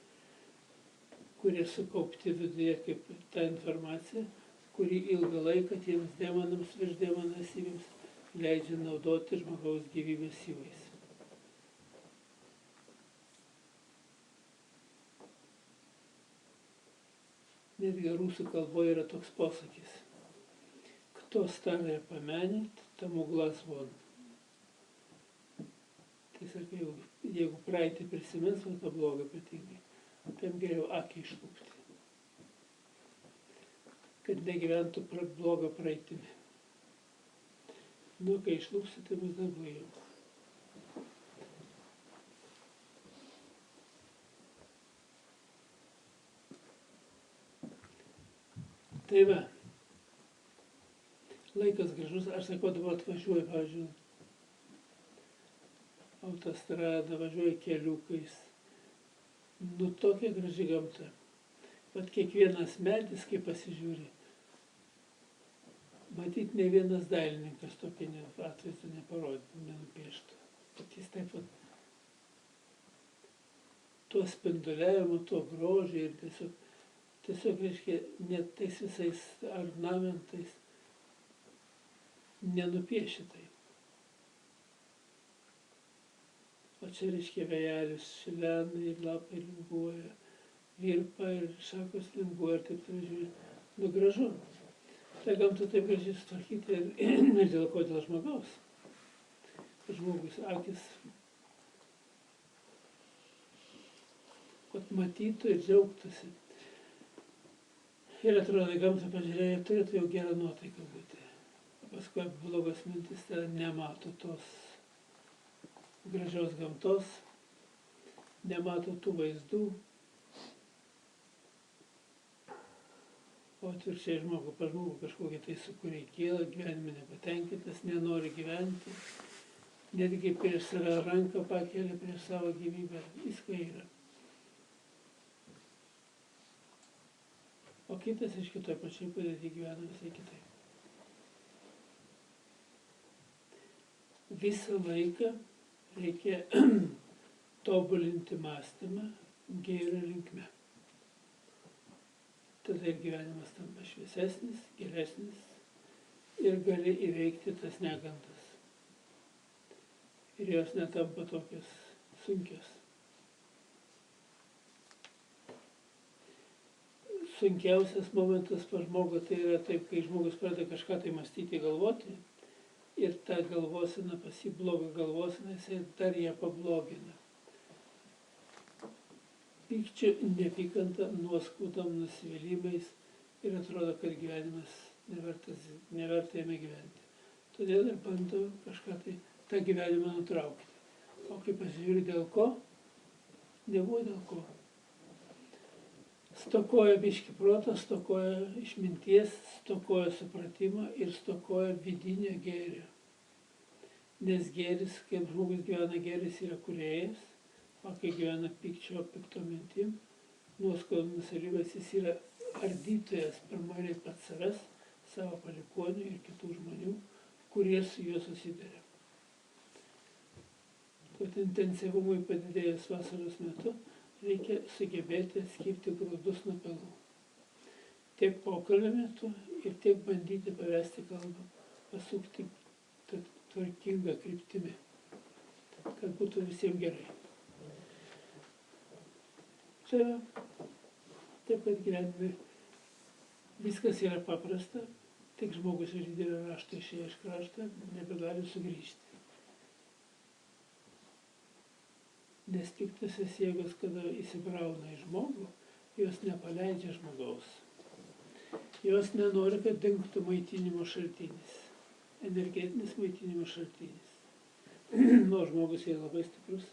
[SPEAKER 1] kurie sukaupti viduje kaip ta informacija, kuri ilgą laiką tiems demonams, virš demonų esybiams leidžia naudoti žmogaus gyvybės įvais. Netgi rusų kalboje yra toks posakis. Kto starąją pamanit, тому глаз вон. Tai sakai, jeigu praeitį prisimins, o to blogą ypatingai, tam geriau akį išlūpti. Kad negyventų blogą praeitimi. Nu, kai išlūpsi, tai bus dar blogiau. Tai va, laikas gražus, aš sakau, dabar atvažiuoju, pavyzdžiui, autostrada, važiuoju keliukais. Nu, tokia graži gamta. Vat kiekvienas medis, kai pasižiūri, matyt, ne vienas dailininkas tokį atvaizdą neparodė, nenupieštų. Bet jis taip pat tuo spinduliavimu, tuo grožiu ir tiesiog, reiškia, net tais visais ornamentais nenupieši taip. O čia, reiškia, vėjelis šilena ir lapai linguoja, virpa ir šakos linguoja ir taip toliau žiūri. Nu, gražu. Ta gamta taip gražiai sutvarkyti ir dėl ko, dėl žmogaus. Žmogus akis, kad matytų ir džiaugtųsi. Ir atrodo, gamtą pažiūrėję, turėtų jau gerą nuotaiką būti. Paskui blogas mintis tada nemato tos gražios gamtos, nemato tų vaizdų. O atvirkščiai žmogų kažkokį tai sukūrė kyla, gyvenime nepatenkintas, nenori gyventi, netgi prieš save ranką pakelia, prieš savo gyvybę, visko yra. O kitas iš kitoj pačiai padėti gyvena visai kitaip. Visą laiką reikia tobulinti mąstymą gėrio linkme. Tada ir gyvenimas tampa šviesesnis, geresnis ir gali įveikti tas negandas. Ir jos netampa tokios sunkios. Sunkiausias momentas pas žmogų tai yra taip, kai žmogus pradeda kažką tai mąstyti, galvoti ir ta galvosena, pas jį bloga galvosena, jisai dar ją pablogina. Pykčiu, neapykanta, nuoskaudom, nusivylimais ir atrodo, kad gyvenimas neverta jame gyventi. Todėl ir bando kažką tai tą gyvenimą nutraukti. O kai pasižiūri dėl ko, nebuvo dėl ko. Stokoja biški proto, stokoja išminties, stokoja supratimo ir stokoja vidinio gėrio. Nes gėris, kaip žmogus gyvena, gėris yra kūrėjas, o kai gyvena pykčio, pikto mintim, nuoskaudų nusivylimas, jis yra ardytojas pirmoje pats savęs, savo palikuonių ir kitų žmonių, kurie su juo susiduria. Kad intensyvumui padidėjus vasaros metu, reikia sugebėti atskirti grūdus nuo pelų. Tiek pokalbio metu ir tiek bandyti pavesti kalbą, pasukti tvarkingą kryptimį, kad būtų visiems gerai. Čia taip pat gyvenime viskas yra paprasta, tik žmogus iš didelio rašto išėję iš krašto nebegali sugrįžti. Nes piktosios jėgos, kada įsibrauna į žmogų, jos nepaleidžia žmogaus. Jos nenori, kad dingtų maitinimo šaltinis, energetinis maitinimo šaltinis. Nu, žmogus yra labai stiprus,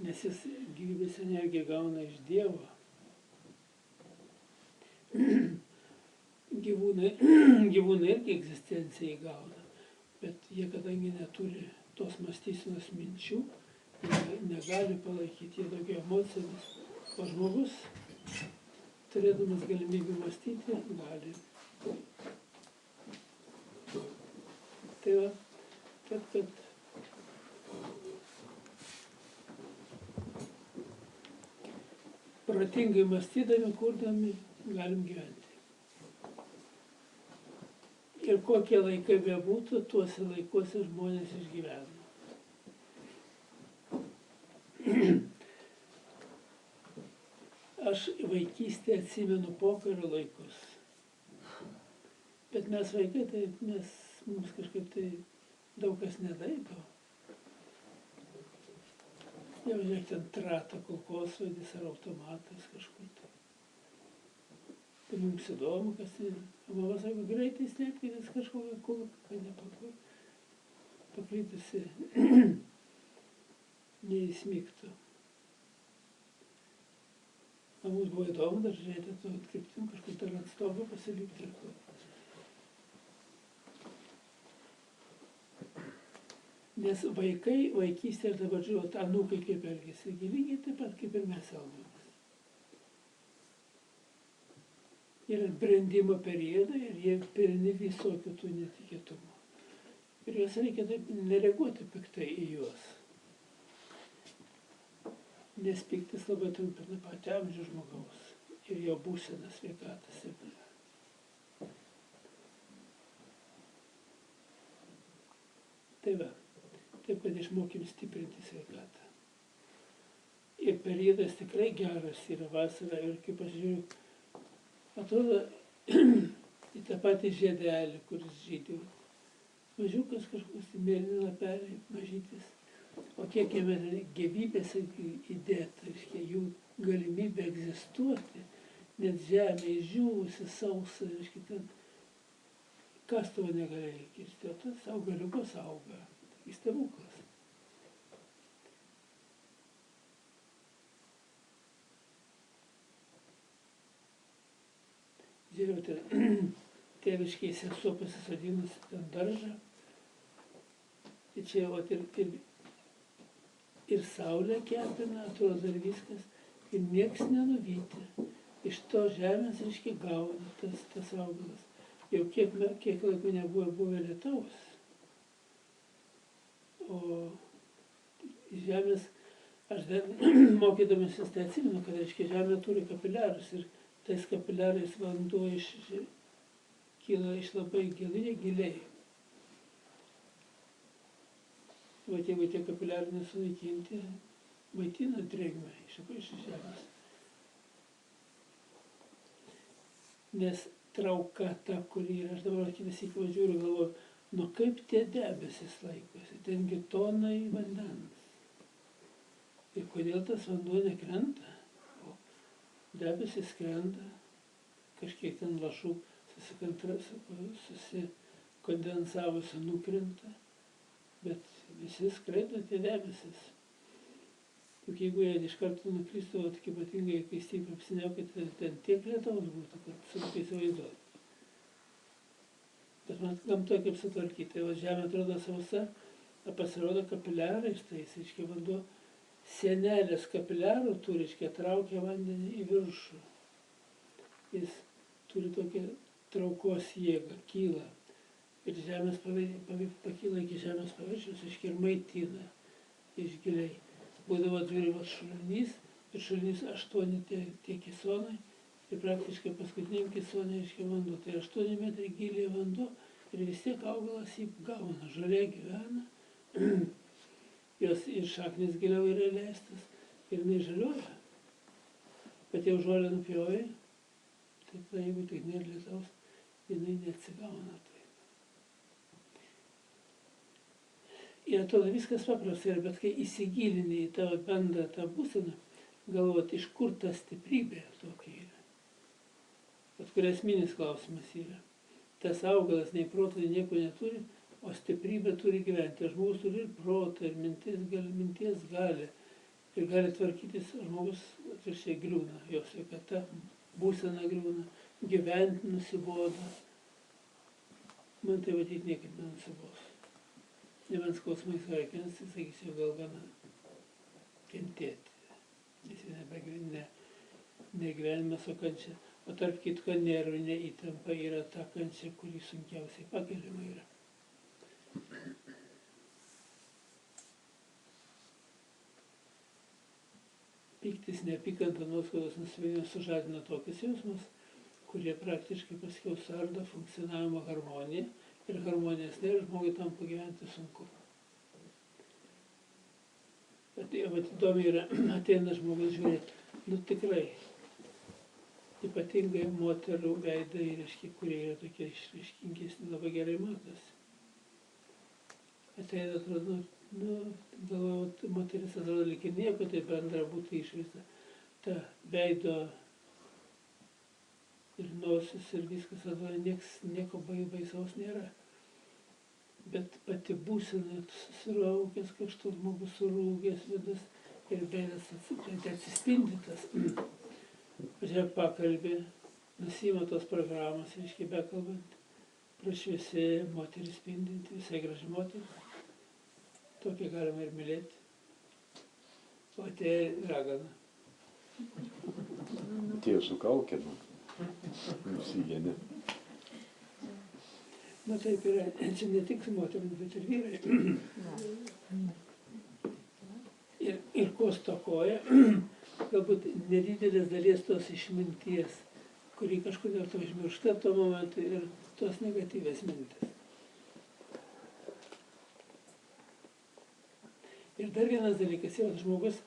[SPEAKER 1] nes jis gyvybės energiją gauna iš Dievo. Gyvūnai irgi egzistenciją įgauna, bet jie, kadangi neturi tos mąstysenos minčių, negali palaikyti, jie tokie emocijomis. O žmogus, turėdamas galimybę mąstyti, gali. Tai va, kad protingai mąstydami, kurdami, galim gyventi. Ir kokie laikai bebūtų, tuose laikuose žmonės išgyvena. Aš vaikystėje atsimenu pokario laikus, bet mes vaikai, tai mums kažkaip tai daug kas nedaiko. Jau žiūrėk, ten trata kulkosvaidis ar automatas kažkur tai. Tai mums įdomu, kas tai. O mama sako, greitai slėpkitės kažkokią kulką, kad nepakritusi neįsmigtų. Mums buvo įdomu dar žiūrėti, tu kryptim kažkur dar ant stogo pasilikti ir ko. Nes vaikai, vaikystė, ir dabar žiūrėjau, anūkai kaip elgėsi, lygiai taip pat kaip ir mes elgėmės. Yra brendimo periodai ir jie pilni visokių tų netikėtumų. Ir juos reikia taip nereaguoti piktai į juos. Nes piktis labai trumpina patį amžių žmogaus ir jo būseną sveikatą silpnina. Tai va, taip kad išmokim stiprinti sveikatą. Ir periodas tikrai geras yra vasara ir kaip aš žiūriu, atrodo į tą patį žiedelį, kuris žydi. Mažiukas kažkoks mėlyni lapeliai, mažytis. O kiek jame gyvybės įdėta, reiškia, jų galimybė egzistuoti, net žemė išdžiūvusi, sausa, reiškia, ten kastuvo negalėjo kirsti, o tas augaliukas auga. Tai stebuklas. Žiūrėjau, tėviškiai sesuo pasisodinus ten daržą. Ir čia ir saulė kepina, atrodo ir viskas, ir nieks nenuvyti. Iš to žemės, reiškia, gauna tas augalas. Jau kiek laiko nebuvo buvę lietaus. O žemės, aš dar mokydamasis tai atsimenu, kad, reiškia, žemė turi kapiliarus ir tais kapiliarais vanduo kyla iš labai giliai. Vat jeigu tie kapiliarai nesunaikinti, maitina drėgmę iš žemės. Nes trauka ta, kuri yra, aš dabar kitas įkvažiūriu, galvoju, nu kaip tie debesis laikosi, tengi tonai vandens. Ir kodėl tas vanduo nekrenta? O debesis krenta, kažkiek ten lašų susikondensavusi nukrenta, bet visi skraido tie debesis. Juk jeigu jie iš karto nukristų, tik ypatingai, kai stipriai apsiniaukia, tai ten tiek lietaus būtų, kad sunku įsivaizduoti. Bet man gamtoje kaip sutvarkyti, tai va žemė atrodo sausa, o pasirodo kapiliarais, tai jis, reiškia, vanduo sienelės kapiliarų turi, reiškia, traukia vandenį į viršų. Jis turi tokią traukos jėgą, kyla. Ir žemės pakyla iki žemės paviršiaus, reiškia, ir maitina iš giliai. Būdavo žiūrimas šulinys, ir šulinys 8 tie kisonai, ir praktiškai paskutiniam kisonai, reiškia, vanduo. Tai 8 metrai giliai vanduo, ir vis tiek augalas jį gauna, žolė gyvena, jos ir šaknis giliau yra leistas, ir jinai žaliuoja. Bet jau žolę nupjovė, tai jeigu tik nėra lietaus, jinai neatsigauna. Ir atrodo viskas paprasta yra, bet kai įsigilini į tavo bendrą tą būseną, galvoti, iš kur ta stiprybė tokia yra. Bet kur esminis klausimas yra. Tas augalas nei proto, nei nieko neturi, o stiprybė turi gyventi. Žmogus turi ir protą, ir minties gali. Ir gali tvarkytis, žmogus atvirkščiai griūna, jo sveikata, būsena griūna, gyventi nusibodo. Man tai matyti niekaip nenusibos. Nebent skausmais vaikinas, tai sakysiu, gal gana kentėti. Nes ne gyvenimas, o kančia. O tarp kitko nervinė įtampa yra ta kančia, kuri sunkiausiai pakeliama yra. Pyktis, neapykanta, nuoskaudos, nusivylimas sužadina tokius jausmus, kurie praktiškai paskiau sardo funkcionavimo harmoniją. Ir harmonijos nėra, žmogui tampa gyventi sunku. Bet įdomi yra, ateina žmogus žiūrėti, nu tikrai, ypatingai moterų veidai, reiškia, kurie yra tokie išraiškingesni, labai gerai matosi. Ateina, atrodo, galvoju, moteris atrodo, lyg ir nieko, tai bendra būtų išvaizda. Ta veido ir nosis ir viskas, atrodo, nieko baisaus nėra. Bet pati būsena susiraukęs, kažkoks žmogus surūgęs vidus ir veidas atsispindytas. Pažiūrėk, pakalbė, nusima tos programos, reiškia, bekalbant, prašviesėja, moteris spindinti, visai graži moteris. Tokią galima ir mylėti. O atėjo ragana.
[SPEAKER 2] Atėjo su kaukė, nusigėdė.
[SPEAKER 1] Na taip yra, čia ne tik su moterimis, bet ir vyrai. Ir ko stokoja, galbūt nedidelės dalies tos išminties, kuri kažkodėl to užmiršta tuo momentu ir tos negatyvės mintis. Ir dar vienas dalykas, jau žmogus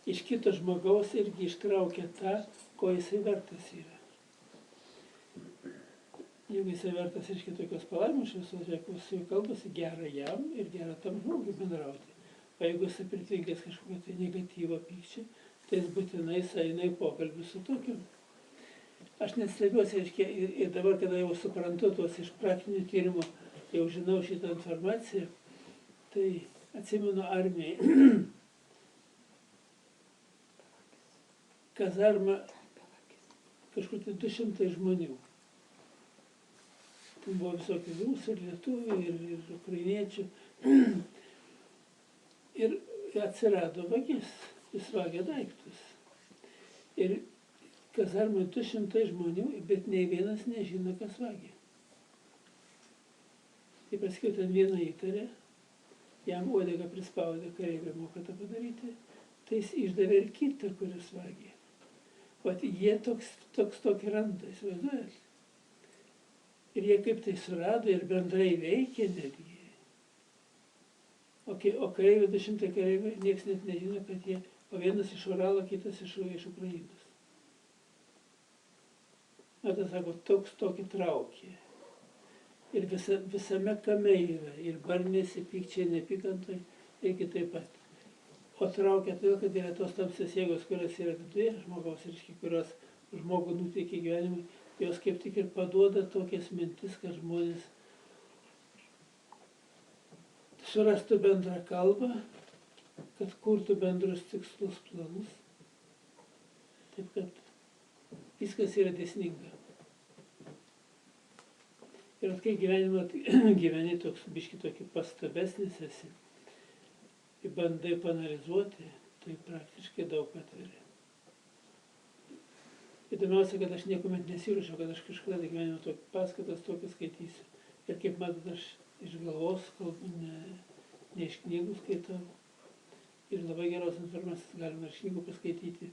[SPEAKER 1] iš kito žmogaus irgi ištraukia tą, ko jisai vertas yra. Jeigu jisai vertas iš kitokios palaimos šviesos, jeigu su juo kalbasi, gera jam ir gera tam žmogui bendrauti. O jeigu jisai pritvinkęs kažkokio tai negatyvo pykčio, tai jis būtinai eina į pokalbį su tokiu. Aš net stebiuosi, reiškia, ir dabar, kada jau suprantu tuos iš praktinių tyrimų, jau žinau šitą informaciją, tai atsimenu armijai. Kazarma kažkur tai 200 žmonių. Ten buvo visokių rusų, ir lietuvių, ir ukrainiečių. Ir atsirado vagis, jis vagia daiktus. Ir kazarmai 200 žmonių, bet nei vienas nežino, kas vagia. Tai paskui ten vieną įtarė, jam uodegą prispaudė, kareiviai moka tą padaryti, tai jis išdavė ir kitą, kuris vagia. O jie tokį randa, įsivaizduojat. Ir jie kaip tai surado ir bendrai veikia netgi. O kareiviai, 200 kareiviai, nieks net nežino, kad jie, o vienas iš Uralo, kitas iš Ukrainos. Matas sako, tokį traukė. Ir visame kame yra, ir barnėsi, pykčiai, nepykantoj, irgi taip pat. O traukia todėl, kad yra tos tamsios jėgos, kurios yra viduje žmogaus, reiškia, kurios žmogų nuteikia gyvenimui, jos kaip tik ir paduoda tokias mintis, kad žmonės surastų bendrą kalbą, kad kurtų bendrus tikslus, planus. Taip kad viskas yra dėsninga. Ir kai gyvenimą gyveni toks biški tokį pastabesnis esi, ir bandai panalizuoti, tai praktiškai daug atveria. Įdomiausia, kad aš niekuomet nesiruošiau, kad aš kažkada gyvenime tokį paskaitas tokį skaitysiu. Ir kaip matot, aš iš galvos kalbu, ne iš knygų skaitau. Ir labai geros informacijos galima iš knygų paskaityti.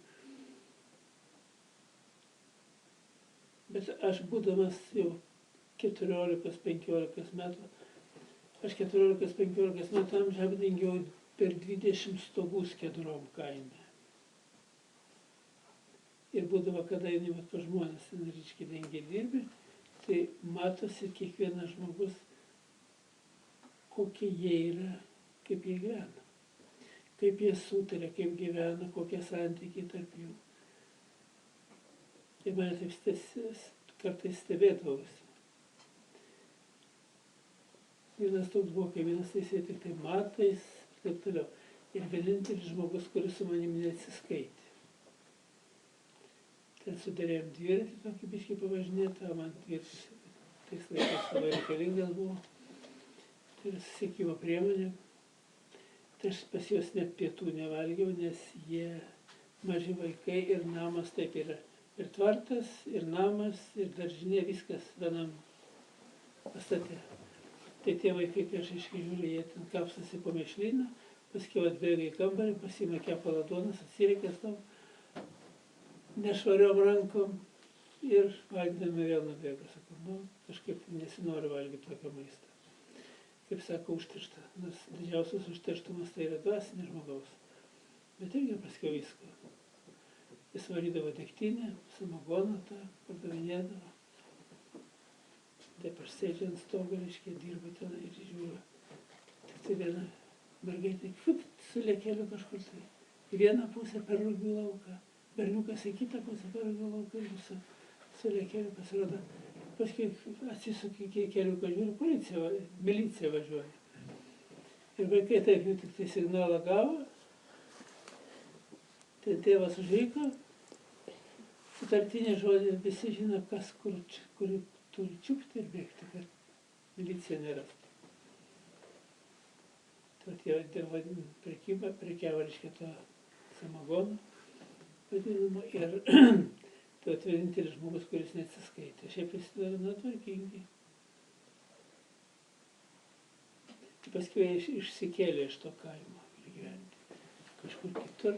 [SPEAKER 1] Bet aš būdamas jau 14-15 metų, aš 14-15 metų amžių apdengiau per 20 stogų Skedrom kaime. Ir būdavo, kada eini pas žmonės, ten ryškiai dengia dirbi, tai matosi kiekvienas žmogus, kokie jie yra, kaip jie gyvena. Kaip jie sutarė, kaip gyvena, kokie santykiai tarp jų. Tai mane taip kartais stebėdavosi. Vienas toks buvo, kai vienas teisė tik tai matais, taip toliau. Ir vienintelis žmogus, kuris su manimi neatsiskaitė. Ten sudarėjom dviratį tokį biškį pavažinėtą, o man dviratis tais laikais labai reikalingas buvo. Tai yra susisiekimo priemonė. Tai aš pas juos net pietų nevalgiau, nes jie maži vaikai ir namas taip yra. Ir tvartas, ir namas, ir daržinė, viskas vienam pastate. Tai tie vaikai, kai aš išžiūriu, jie ten kapstasi po mėšlyną, paskui atbėga į kambarį, pasiima kepalą duonos, atsirikęs tam, nešvariom rankom ir valgydami vėl nubėga. Sakau, kažkaip nesinori valgyti tokio maisto. Kaip sako, užteršta. Nors didžiausias užterštumas tai yra dvasinė žmogaus. Bet irgi paskiau visko. Jis varydavo degtinę, samagoną tą, pardavinėdavo. Taip aš sėdžiu ant stogo, reiškia, dirbu ten ir žiūriu. Tik tai viena mergaitė, su lėkeliu kažkur tai. Į vieną pusę per rugių lauką, berniukas į kitą pusę per rugių lauką ir su lėkeliu pasirodo. Paskui atsisukia iki keliuką, žiūriu, milicija važiuoja. Ir vaikai taip jau tik tai signalą gavo. Ten tėvas užvyko, sutartinė žodis, visi žino, kas kur turi čiupti ir bėgti, kad milicija nerastų. Tai prekyba, prekiavo, reiškia, to samagono vadinamo ir tai vienintelis žmogus, kuris neatsiskaitė. Šiaip jis gana tvarkingi. Paskui išsikėlė iš to kaimo ir gyventi kažkur kitur.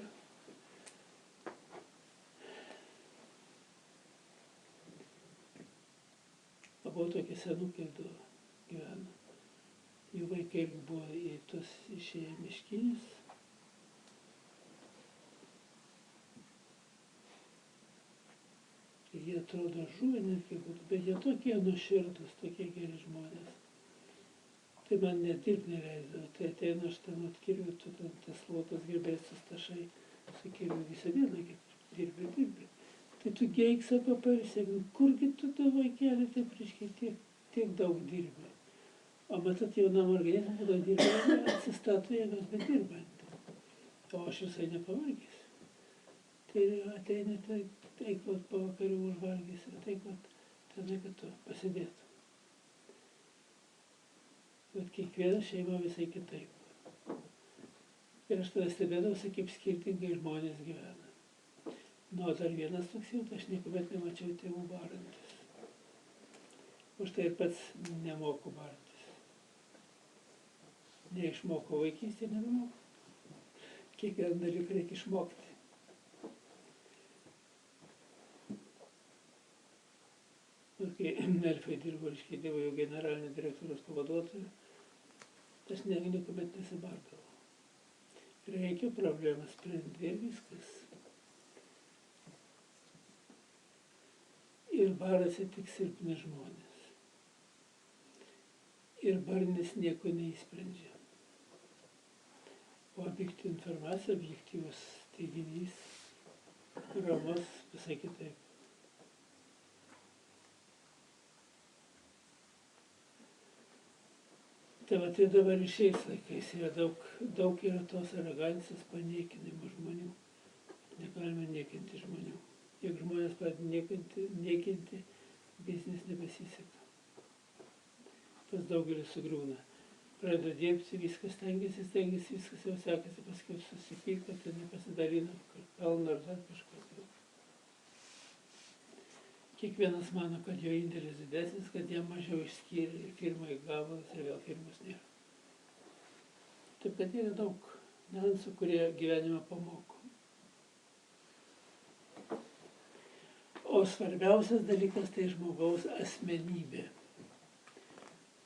[SPEAKER 1] Buvo tokie senukai du gyveno. Jų vaikai buvo į tos išėję miškinius. Ir jie atrodo žuvę netgi būtų, bet jie tokie nuoširdūs, tokie geri žmonės. Tai man nedirbt neleisdavo, tai ateina aš ten atkirviu, tu ten tas lotas gebėsis tašai, sakėjau, visą dieną dirbi. Tai tu geik, sako, pailsėk, kurgi tu to vaikelį, taip reiškia, tiek daug dirbi. O matot, jaunam organizmui būdavo dirbi, atsistato jėgas, bet dirbant. O aš visai nepavargęs. Tai ateina, tai eikvot pavakarių užvalgys, ir eikvot tenai, kad tu pasidėtum. Bet kiekviena šeima visai kitaip. Ir aš tada stebėdavausi, kaip skirtingai žmonės gyvena. Nu, dar vienas toks jau, aš niekuomet nemačiau tėvų barantis. Už tai ir pats nemoku barantis. Neišmoko vaikystėje, nebemoku. Kiekvieną dalyką reikia išmokti. Ir kai Elfai dirbo, reiškia, dievo jau generalinio direktoriaus pavaduotoju, aš niekuomet nesibardavau. Reikia problemą sprendti ir viskas. Ir barasi tik silpni žmonės. Ir barnis nieko neįsprendžia. O objektyvi informacija, objektyvus teiginys, ramus, visai kitaip. Tai va, tai dabar ir šiais laikais yra daug yra tos arogancijos, paniekinimo žmonių. Negalime niekinti žmonių. Jeigu žmonės pradeda niekinti, biznis nebesiseka. Pas daugelis sugriūna. Pradeda dirbti, viskas stengiasi, viskas jau sekasi, paskui susipyka, tai nepasidalina pelno ar dar kažko. Kiekvienas mano, kad jo indėlis didesnis, kad jam mažiau išskyrė ir firmai gabalas ir vėl firmos nėra. Taip, kad yra daug niuansų, kurie gyvenimą pamoko. O svarbiausias dalykas tai žmogaus asmenybė.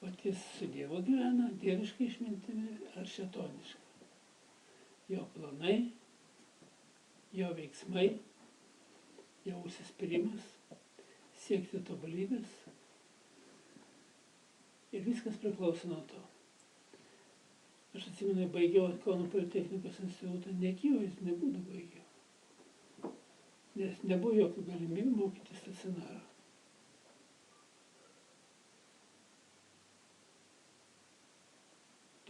[SPEAKER 1] O jis su Dievu gyvena, dieviškai išmintimi ar šėtoniškai. Jo planai, jo veiksmai, jo užsispyrimas, siekti tobulybės. Ir viskas priklauso nuo to. Aš atsimenu, baigiau Kauno Politechnikos institutą, nekijojus nebūtų baigiau. Nes nebuvo jokių galimybių mokyti stacionarą.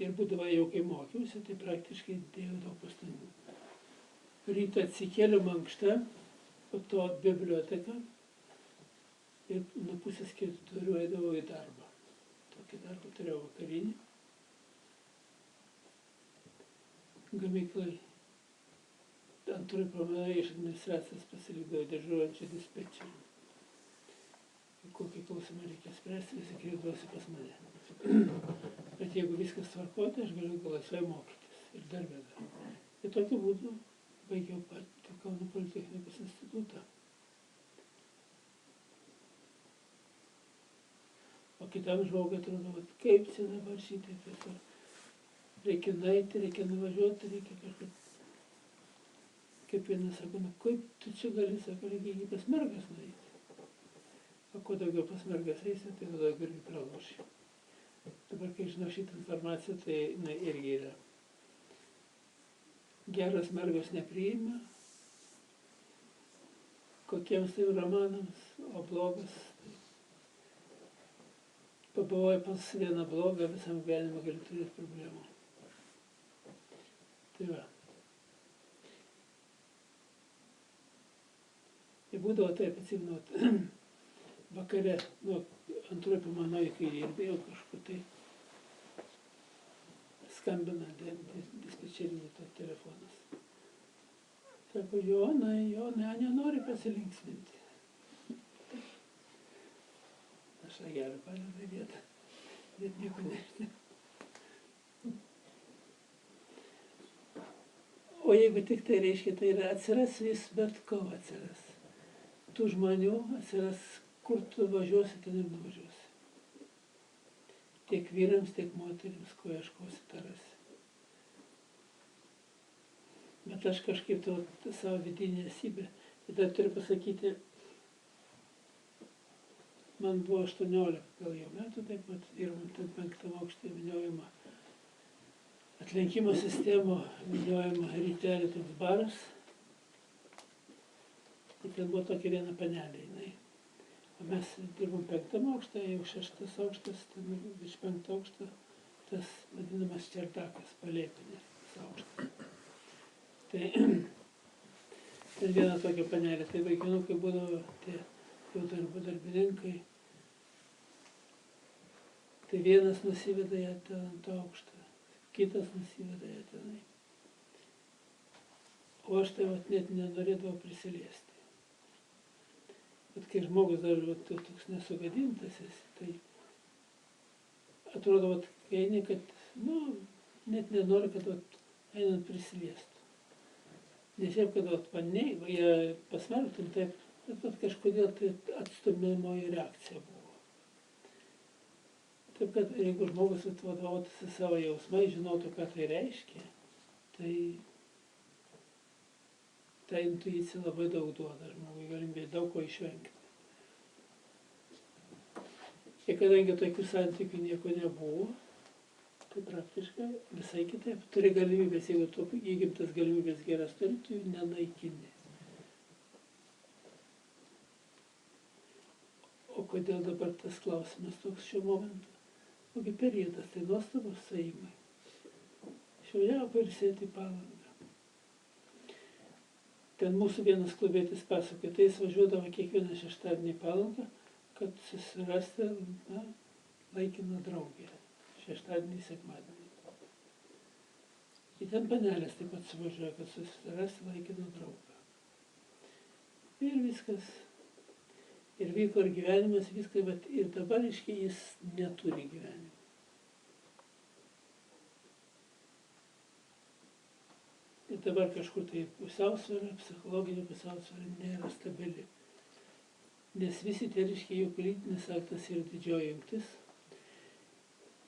[SPEAKER 1] Ir būdavo jau, kai mokiausi, tai praktiškai dėjau daug pastangų. Rytą atsikėliau mankštą, po to biblioteka ir nuo pusės 4 eidavau į darbą. Tokį darbą turėjau vakarinį. Gamyklai. Antroji pamaina iš administracijos pasilikdavo dežuojančią dispečerį. Kokį klausimą reikia spręsti, visi kreipdavosi pas mane. Bet jeigu viskas tvarkoja, tai aš galiu laisvai mokytis ir darbę dar. Ir tokiu būdu baigiau patį Kauno Politechnikos institutą. O kitam žmogui atrodo, kaip čia dabar šitaip. Reikia naiti, reikia nuvažiuoti, reikia kažkaip. Kaip vienas sako, kaip tu čia gali, sako, reikia iki pas mergas nueiti. O kuo daugiau pas mergas eisi, tai daugiau irgi praloši. Dabar, kai žinau šitą informaciją, tai irgi yra. Geras mergas nepriima, kokiems tai romanams, o blogas. Pabuvoj pas vieną blogą, visam gyvenimą gali turėti problemų. Tai va. Ir būdavo taip, atsimenu, vakare, nu, antroji pamanoji, kai dirbėjau kažkur tai, skambina dispečerinį to telefonas. Sako, Jonai, nenori pasilinksminti. Aš ragelį padeda vietą, bet nieko nežinau. O jeigu tik tai reiškia, tai yra atsiras vis bet ko atsiras. Tų žmonių atsiras, kur tu važiuosi, ten ir nuvažiuosi. Tiek vyrams, tiek moterims, ko ieškosi, tą rasi. Bet aš kažkaip savo vidinę esybę, tai dar turiu pasakyti, man buvo 18 gal jau metų, taip pat dirbom ten 5 aukšte vyniojimą. Atlenkimo sistemo vyniojimą rytelį toks baras. Ir ten buvo tokia viena panelė, jinai. O mes dirbom 5 aukšte, jau 6 aukštas, ten virš 5 aukšto, tas vadinamas čerdakas, palėpinės aukštas. Tai ten viena tokia panelė, tai vaikinukai būdavo tie jau darbininkai. Tai vienas nusiveda ją ten ant aukštą, kitas nusiveda ją tenai. O aš tai net nenorėdavau prisiliesti. Bet kai žmogus dar toks nesugadintas esi, tai atrodo, kai eini, kad, net nenori, kad einant prisiliestų. Nes šiaip, kad paniai, jie pasmerktum taip, bet kažkodėl tai atstumimoji reakcija buvo. Taip, kad jeigu žmogus vadovautųsi savo jausmai, žinotų, ką tai reiškia, tai ta intuicija labai daug duoda žmogui, galimybė daug ko išvengti. Ir kadangi tokių santykių nieko nebuvo, tai praktiškai visai kitaip. Turi galimybės, jeigu tu įgimtas galimybės geras turi, tu jų nenaikini. O kodėl dabar tas klausimas toks šiuo momentu? Ogi periodas, tai nuostabus suėjimai. Išvažiavo pailsėti į Palangą. Ten mūsų vienas klubietis pasakojo, tai jis važiuodavo kiekvieną šeštadienį į Palangą, kad susirasti laikiną draugę. Šeštadienį, sekmadienį. Ir ten panelės taip pat suvažiuoja, kad susirasti laikiną draugą. Ir viskas. Ir vyko ir gyvenimas, viskas, bet ir dabar, aiškiai, jis neturi gyvenimo. Ir dabar kažkur tai pusiausvėra, psichologinė pusiausvėra nėra stabili. Nes visi tie, aiškiai, juk lytinis aktas yra didžioji jungtis.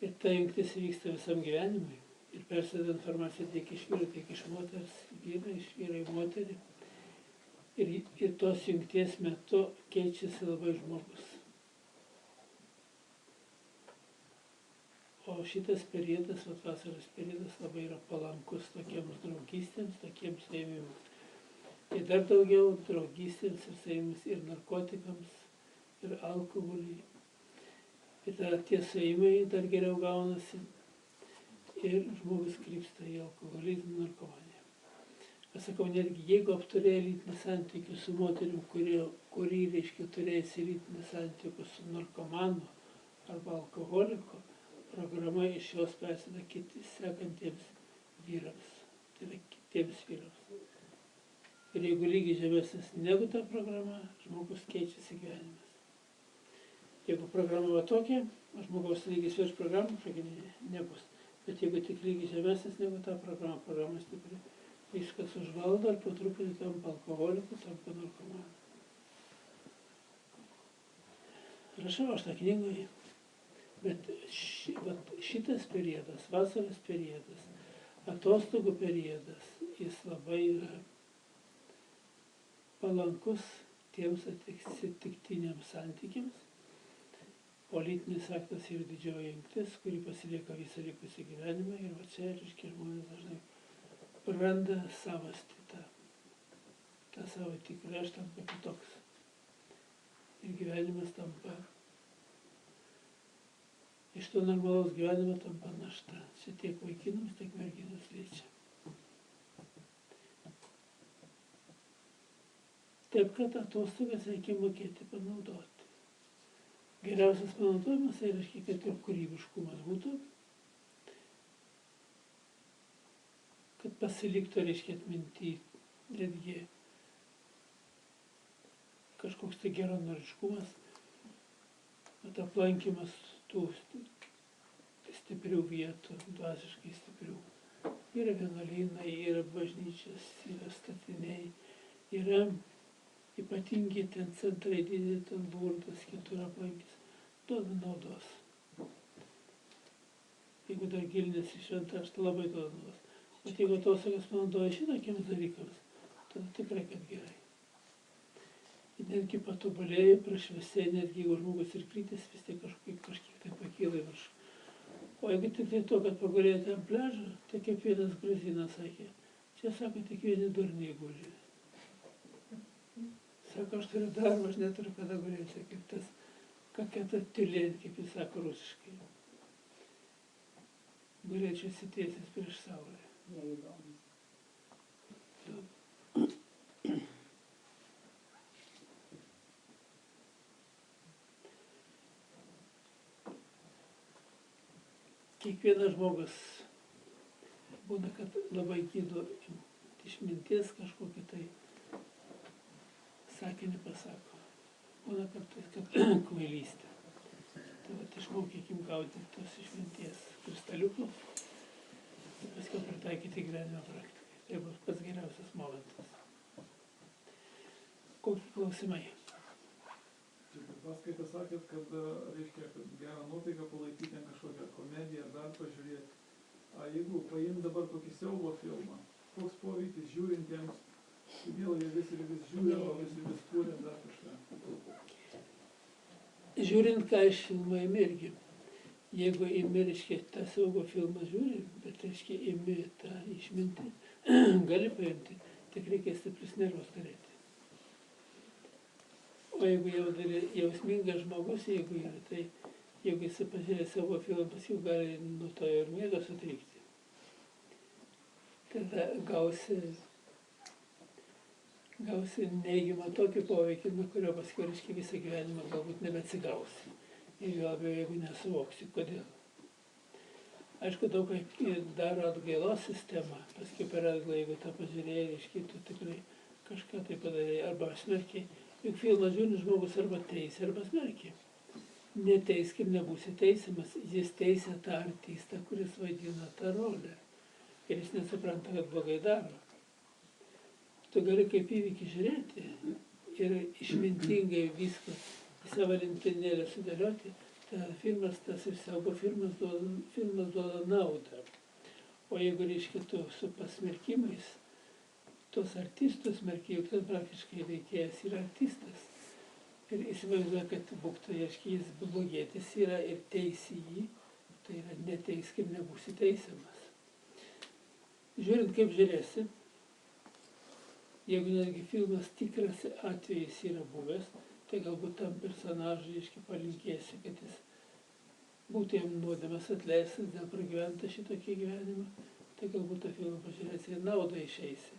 [SPEAKER 1] Ir ta jungtis vyksta visam gyvenimui. Ir persideda informacija tiek iš vyro, tiek iš moters, iš vyro į moterį. Ir tos jungties metu keičiasi labai žmogus. O šitas periodas, vasaros periodas, labai yra palankus tokiems draugystėms, tokiems suėmimams. Ir dar daugiau draugystėms ir suėmimus ir narkotikams, ir alkoholiui. Ir tie suėjimai dar geriau gaunasi ir žmogus krypsta į alkoholizmą, narkomaniją. Aš sakau, netgi jeigu apturėjo lytinį santykių su moterim, kuri, reiškia, turėjusi lytinį santykių su narkomanu arba alkoholiku, programa iš jos persideda sekantiems vyrams, tai yra kitiems vyrams. Ir jeigu lygiai žemesnis negu ta programa, žmogus keičiasi gyvenimas. Jeigu programa va tokia, žmogaus lygis virš programų nebus. Bet jeigu tik lygiai žemesnis negu ta programa stipri, viskas užvaldo ir po truputį tampa alkoholiku, tampa narkomanu. Rašau aš tą knygoje, bet šitas periodas, vasaros periodas, atostogų periodas, jis labai yra palankus tiems atsitiktiniams santykiams. O lytinis aktas yra didžioji jungtis, kuri pasilieka visą likusį gyvenimą. Ir va čia, reiškia, žmonės dažnai praranda savastį, tą savo tikrą, aš tampa kitoks. Ir gyvenimas tampa, iš to normalaus gyvenimo tampa našta. Čia tiek vaikinams, tiek merginams liečia. Taip, kad atostogas reikia mokėti panaudoti. Geriausias panaudojimas tai reiškia, kad ir kūrybiškumas būtų, kad pasiliktų, reiškia, atminti netgi kažkoks tai geranoriškumas, bet aplankymas tų stiprių vietų, dvasiškai stiprių. Yra vienuolynai, yra bažnyčios, yra statiniai, yra ypatingi ten centrai dideli, ten Lurdas, kitur aplankys, duoda naudos. Jeigu dar gilinasi į šventą raštą, labai duoda naudos. Bet jeigu atostogas panaudoja šitokiems dalykams, tada tikrai kad gerai. Ir netgi patobulėja, prašviesėja, netgi jeigu žmogus ir kritęs, vis tiek kažkiek tai pakyla į viršų. O jeigu tik tai to, kad pagulėjote ant pliažo, tai kaip vienas gruzinas sakė, čia sako, tik vieni durniai guli. Sako, aš turiu darbą, aš neturiu kada gulėti, kaip tas, kokia ta tylėn, kaip jis sako rusiškai. Gulėčiau įsitiesęs prieš saulę.
[SPEAKER 4] Neįdomu.
[SPEAKER 1] Kiekvienas žmogus būna, kad labai gydo išminties kažkokį tai sakinį pasako. Būna kartais, kad kvailystė. Tai vat išmokykim gauti tos išminties kristaliukų ir viską pritaikyti gyvenimo praktikai. Tai bus pats geriausias momentas. Kokie klausimai?
[SPEAKER 3] Paskaitą sakėt, kad reiškia, kad gerą nuotaiką palaikyti ten kažkokią komediją, dar pažiūrėti. A jeigu paimt dabar kokį siaubo filmą, koks poveikis žiūrintiems, vėl jie vis žiūri, o vis kūrė dar kažką.
[SPEAKER 1] Žiūrint, ką iš filmo imi irgi. Jeigu imi, reiškia, tą siaubo filmą žiūri, bet, reiškia, imi tą išmintį, gali paimti, tik reikia stiprius nervus turėti. O jeigu jau jausmingas žmogus, jeigu yra, tai jeigu jis pažiūrė savo filmus, jau gali nuo to ir miego sutrikti. Tada gausi neigiamą tokį poveikį, nuo kurio paskui reiškia visą gyvenimą galbūt nebeatsigausi. Ir jo abejo, jeigu nesuvoksi, kodėl. Aišku, daug daro atgailos sistemą, paskui per atgailą, jeigu tą pažiūrėjai, reiškia, tu tikrai kažką tai padarėjai, arba smerkiai. Juk filmą žiūrint žmogus arba teisė, arba smerkia. Neteisk ir nebūsi teisiamas. Jis teisia tą artistą, kuris vaidina tą rolę. Ir jis nesupranta, kad blogai daro. Tu gali kaip įvykį žiūrėti ir išmintingai viską į savo lentynėlę sudėlioti. Tai filmas, tas ir siaubo filmas duoda naudą. O jeigu reiškia tu su pasmerkimais, tos artistus smerkia, juk ten praktiškai veikėjas yra artistas. Ir įsivaizduoja, kad būktų, reiškia, jis blogėtis yra ir teisi jį, tai yra neteisk ir nebūsi teisiamas. Žiūrint, kaip žiūrėsi, jeigu netgi filmas tikras atvejis yra buvęs, tai galbūt tam personažui, reiškia, palinkėsi, kad jis būtų jam nuodėmes atleistas dėl pragyventą šitokį gyvenimą, tai galbūt tą filmą pažiūrėsi ir naudą išeisi.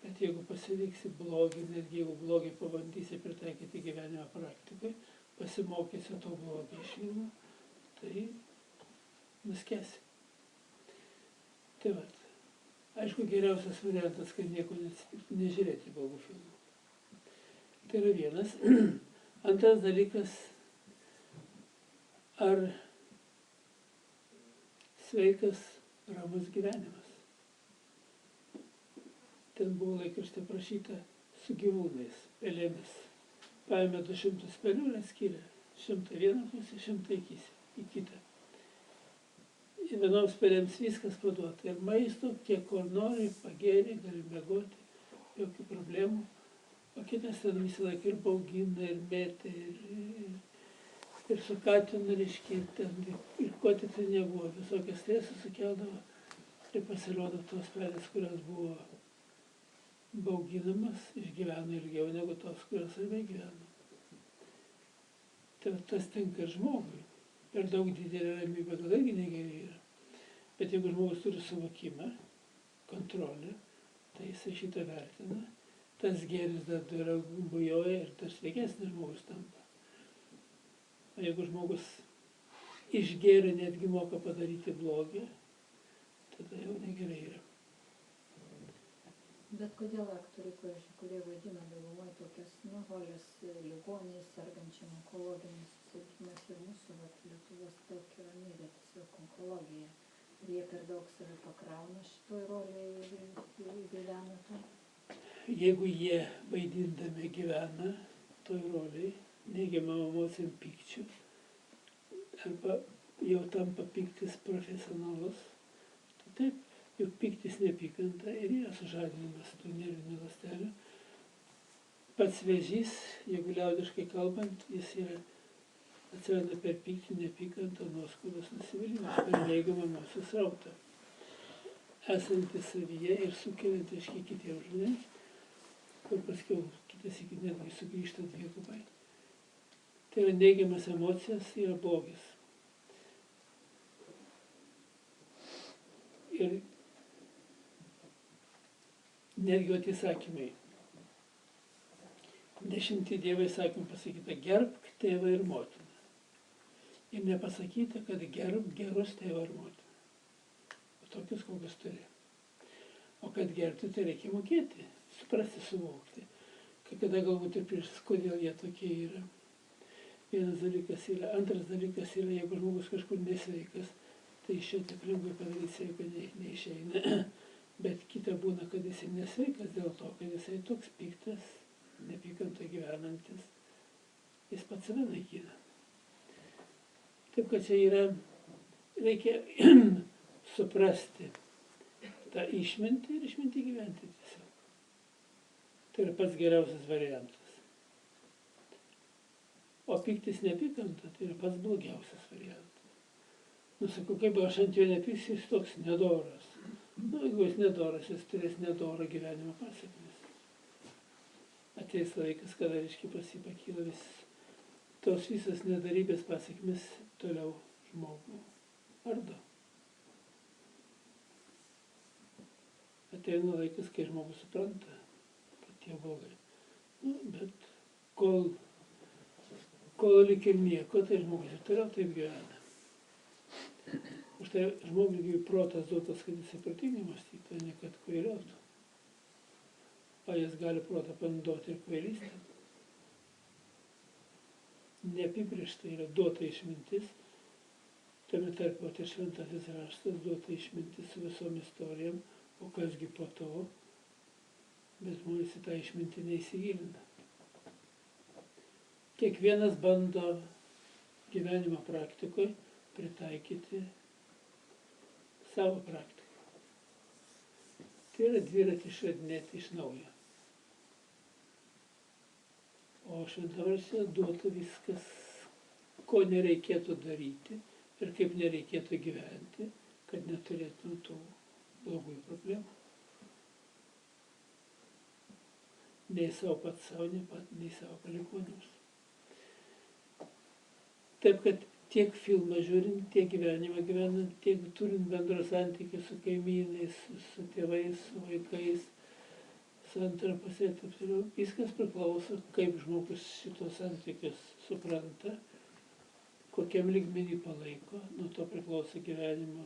[SPEAKER 1] Bet jeigu pasiliksi blogį, netgi jeigu blogį pabandysi pritaikyti gyvenimo praktikai, pasimokysi to blogį iš filmo, tai nuskesi. Tai vat, aišku, geriausias variantas, kad nieko nežiūrėti blogų filmų. Tai yra vienas. Antras dalykas, ar sveikas, ramus gyvenimas. Ten buvo laikrašte prašyta su gyvūnais, pelėmis. Paėmė 200 pelių ir atskyrė 100 vieną pusę, 100 į kitą. Ir vienoms pelėms viskas paduota. Ir maisto, kiek kur nori, pagėrė, gali miegoti, jokių problemų. O kitas ten visą laiką ir baugina, ir mėtė, ir su katinu, reiškia, ir ko tik tai nebuvo. Visokias stresas sukeldavo. Ir pasirodo tos pelės, kurios buvo bauginamas, išgyveno ilgiau negu tos, kurios ramiai gyveno. Tai tas tinka žmogui. Per daug didelė ramybė gal irgi negeri yra. Bet jeigu žmogus turi suvokimą, kontrolę, tai jisai šitą vertina tas gėris dar yra bujoja ir tas sveikesnis žmogus tampa. O jeigu žmogus išgėrė netgi moka padaryti blogį, tada jau negerai yra.
[SPEAKER 4] Bet kodėl aktoriai, pavyzdžiui, kurie vaidina daugumai tokias rolės ligoniais, sergančiam onkologiniais susirgimais ir mūsų Lietuvos tokio mirė tiesiog onkologija. Ir jie per daug save pakrauna šitoj roliai ir gyvena tai.
[SPEAKER 1] Jeigu jie vaidindami gyvena toj roliai, neigiamam emocijom pykčiu, arba jau tampa pyktis profesionalus, tai taip, juk pyktis neapykanta ir yra sužadinimas tų nervinių ląstelių. Pats vėžys, jeigu liaudiškai kalbant, jis yra atsiranda per pyktį, neapykantą, nuoskaudos, nusivylimas, per neigiamą emocijų srautą, esantį savyje ir sukeliant aiškiai kitiems žmonėms, kur paskiau kitas iki netgi sugrįžta dvigubai. Tai yra neigiamas emocijas, yra blogis. Ir netgi įsakymai. 10 Dievo įsakymų pasakyta, gerbk tėvą ir motiną. Ir nepasakyta, kad gerb gerus tėvą ir motiną. O tokius, kokius turi. O kad gerbti, tai reikia mokėti, suprasti, suvokti. Kai kada galbūt ir prieš, kodėl jie tokie yra. Vienas dalykas yra. Antras dalykas yra, jeigu žmogus kažkur nesveikas, tai iš čia taip lengvai padaryti sveiką neišeina. Bet kita būna, kad jisai nesveikas dėl to, kad jisai toks piktas, neapykantą gyvenantis, jis pats save naikina. Taip, kad čia yra, reikia suprasti tą išmintį ir išmintį gyventi tiesiog. Tai yra pats geriausias variantas. O piktis neapykanta, tai yra pats blogiausias variantas. Sakau, kaip aš ant jo nepyksiu, jis toks nedoras. Jeigu jis nedoras, jis turės nedorą gyvenimo pasekmes. Ateis laikas, kada reiškia pasipakyla tos visas nedarybės pasekmes toliau žmogų ardo. Ateina laikas, kai žmogus supranta, kad tie blogai. Bet kol lik ir nieko, tai žmogus ir toliau taip gyvena. Už tai žmogui protas duotas, kad jisai protingai mąstytų, o ne kad kvailiautų. O jis gali protą panaudoti ir kvailystę. Neapibrėžta yra duota išmintis, tame tarpe tai šventasis raštas duota išmintis su visom istorijom, o kasgi po to, bet žmonės į tą išmintį neįsigilina. Kiekvienas bando gyvenimo praktikoje pritaikyti savo praktiką. Tai yra dviratį išradinėti iš naujo. O šventavarsė duota viskas, ko nereikėtų daryti ir kaip nereikėtų gyventi, kad neturėtum tų blogųjų problemų. Nei savo pats savo, nei savo palikuonims. Taip, kad tiek filmą žiūrint, tiek gyvenimą gyvenant, tiek turint bendrą santykį su kaimynais, su tėvais, su vaikais, su antra pusė, taip toliau. Viskas priklauso, kaip žmogus šitos santykius supranta, kokiam lygmenį palaiko, nuo to priklauso gyvenimo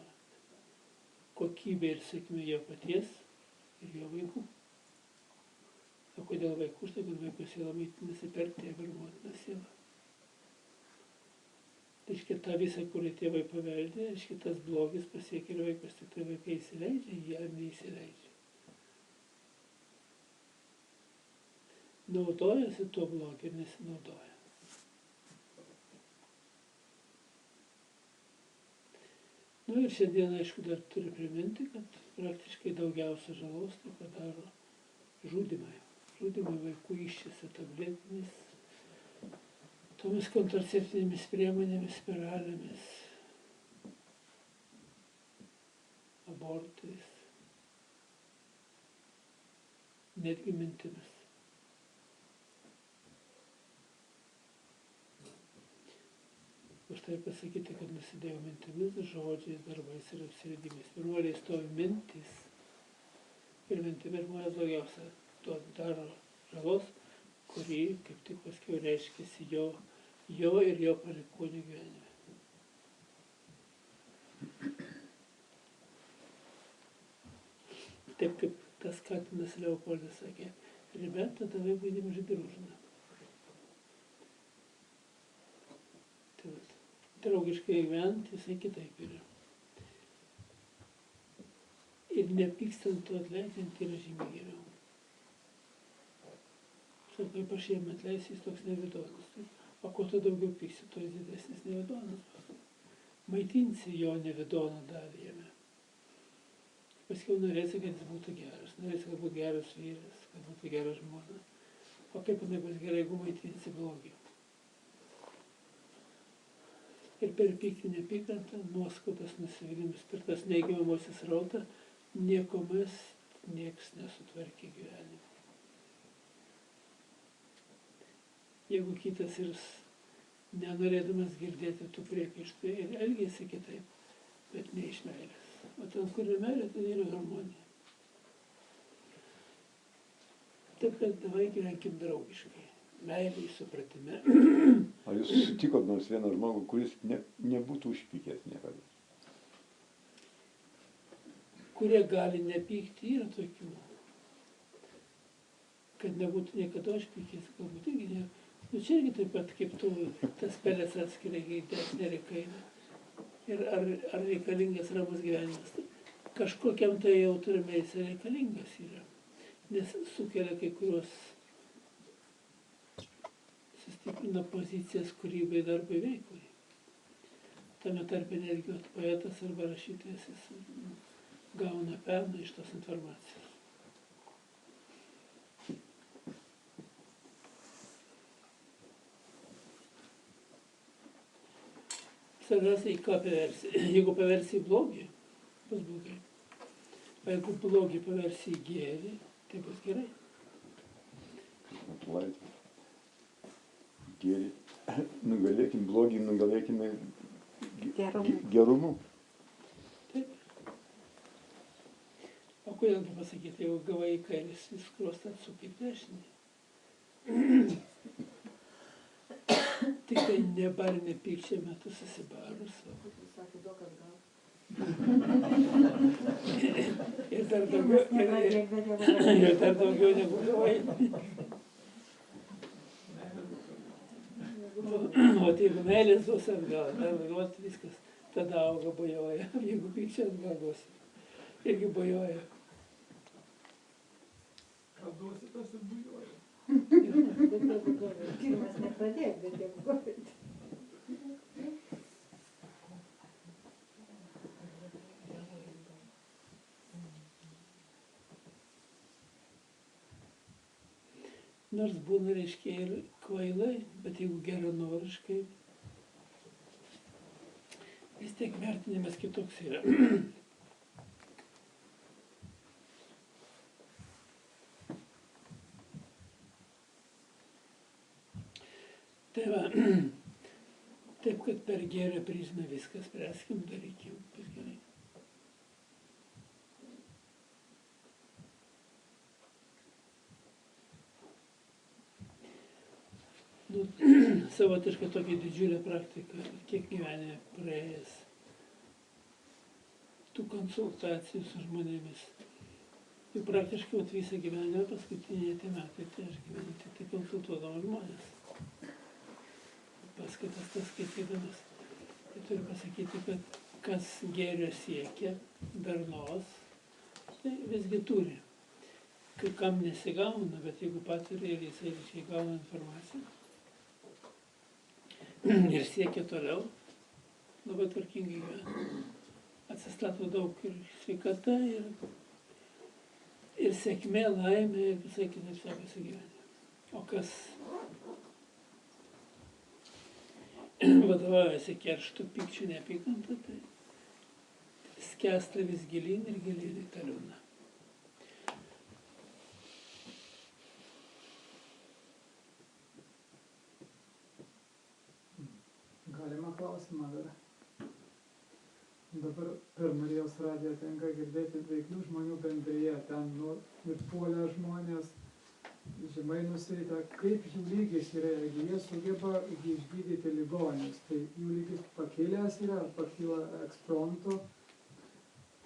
[SPEAKER 1] kokybė ir sėkmė jo paties ir jo vaikų. O kodėl vaikų? Štai, kad vaikų siela maitinasi per tėvą ir motiną sielą. Reiškia, tą visą, kurį tėvai paveldė, reiškia, tas blogis pasiekia ir vaikus, tik tai vaikai įsileidžia, jie ar neįsileidžia. Naudojasi tuo blogiu ir nesinaudoja. Ir šiandien, aišku, dar turiu priminti, kad praktiškai daugiausia žalos tai padaro žudymai. Žudymai vaikų iščiose tabletėmis, tomis kontraceptinėmis priemonėmis, spiralėmis, abortais, netgi mintimis. Už tai pasakyti, kad nusidėjau mintimis, žodžiais, darbais ir apsivedimais. Pirmuoliai stovi mintis ir mintimis žmonės daugiausia daro žalos, kuri kaip tik paskiau reiškiasi jo ir jo palikuonių gyvenime. Taip kaip tas katinas Leopoldas sakė, ребята, давай будем жить дружно. Tai vat, draugiškai gyventi, jisai kitaip yra. Ir nepykstant to atleidžiant yra žymiai geriau. Sako, kaip aš jam atleisiu, jis toks nevidonas. O kuo tu daugiau pyksi, to jis didesnis nevidonas. Maitinsi jo nevidoną dalį jame. Paskiau norėsi, kad jis būtų geras. Norėsi, kad būtų geras vyras, kad būtų geras žmona. O kaip jinai bus gerai, jeigu maitinsi blogį. Ir per pyktį nepykantą, nuoskaudas, nusivylimus, per tas neigiamą emocijos srautą, nieks nesutvarkė gyvenimo. Jeigu kitas ir nenorėdamas girdėti tų priekaištų ir elgėsi kitaip, bet ne iš meilės. O ten, kur yra meilė, ten yra harmonija. Taip, kad davai gyvenkim draugiškai. Meilė, supratime.
[SPEAKER 2] Ar jūs sutikot nors vieną žmogų, kuris nebūtų užpykęs niekada?
[SPEAKER 1] Kurie gali nepykti, yra tokių. Kad nebūtų niekada užpykęs, galbūt irgi ne. Nu čia irgi taip pat kaip tu tas pelės atskirai didesnė reikaina. Ir ar reikalingas ramus gyvenimas. Kažkokiam tai jautrame jis reikalingas yra. Nes sukelia kai kurios sustiprina pozicijas kūrybai, darbai, veiklai. Tame tarpe netgi poetas arba rašytojas jis gauna pelną iš tos informacijos. Svarbiausia, į ką paversi. Jeigu paversi į blogį, bus blogai. O jeigu blogį paversi į gėrį, tai bus gerai.
[SPEAKER 2] Atlaidžiai. Gėrį. Nugalėkim blogį, nugalėkime gerumu.
[SPEAKER 1] Taip. O kodėl pasakyti, jeigu gavai į kairis, vis krostą atsuk į dešinį. Tik tai nebarinė pykčia metu susibarus.
[SPEAKER 4] Sakė, daug kas gal.
[SPEAKER 1] Ir dar daugiau negu gavai. O jeigu meilės duos atgal, dar viskas, tada auga bojoja. Jeigu pykčia atgal duos, irgi bojoja.
[SPEAKER 3] Ką duosi, tas ir bujoja.
[SPEAKER 4] Pirmas nepradėk, bet jeigu gorit.
[SPEAKER 1] Nors būna, reiškia, ir kvailai, bet jeigu geranoriškai, vis tiek vertinimas kitoks yra. Tai va, taip, kad per gėrio prizmę viską spręskim, darykim, bus gerai. Nu, savotiškai tokia didžiulė praktika, kiek gyvenime praėjęs tų konsultacijų su žmonėmis. Jau praktiškai visą gyvenimą paskutiniai tie metai, tai aš gyvenu tik konsultuodama žmonės. Paskaitas tas skaitydamas. Tai turiu pasakyti, kad kas gėrio siekia, darnos, tai visgi turi. Kai kam nesigauna, bet jeigu patiria ir jisai gauna informaciją ir siekia toliau, labai tvarkingai gyvena. Atsistato daug ir sveikata, ir sėkmė, laimė, ir visai kitaip sekasi gyvenime. O kas vadovaujasi kerštų, pykčių, neapykantą, tai skęsta vis gilyn ir gilyn į tą liūną.
[SPEAKER 3] Galima klausimą dar. Dabar per Marijos radiją tenka girdėti veiklių žmonių bendryje. Ten ir puolę žmonės, žemai nusirita, kaip jų lygis yra, jeigu jie sugeba išgydyti ligonius, tai jų lygis pakilęs yra, pakyla ekspromtu.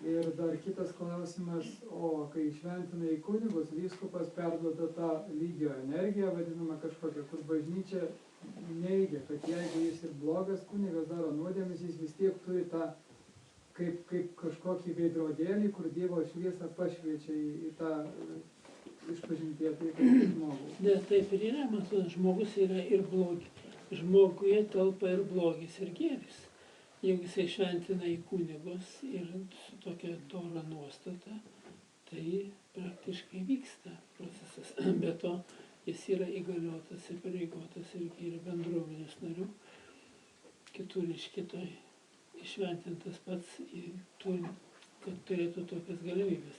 [SPEAKER 3] Ir dar kitas klausimas, o kai šventina į kunigus, vyskupas perduoda tą lygio energiją, vadinamą kažkokią, kur bažnyčia neigia, kad jeigu jis ir blogas kunigas daro nuodėmes, jis vis tiek turi tą kaip kažkokį veidrodėlį, kur Dievo šviesą pašviečia į tą išpažintie ateitą žmogų.
[SPEAKER 1] Ne, taip ir yra, matot, žmogus yra ir blogi. Žmoguje telpa ir blogis, ir gėris. Jeigu jisai šventina į kunigus ir su tokia dora nuostata, tai praktiškai vyksta procesas. Be to, jis yra įgaliotas, įpareigotas irgi yra bendruomenės narių, kitur iš kitoj išventintas pats, kad turėtų tokias galimybės.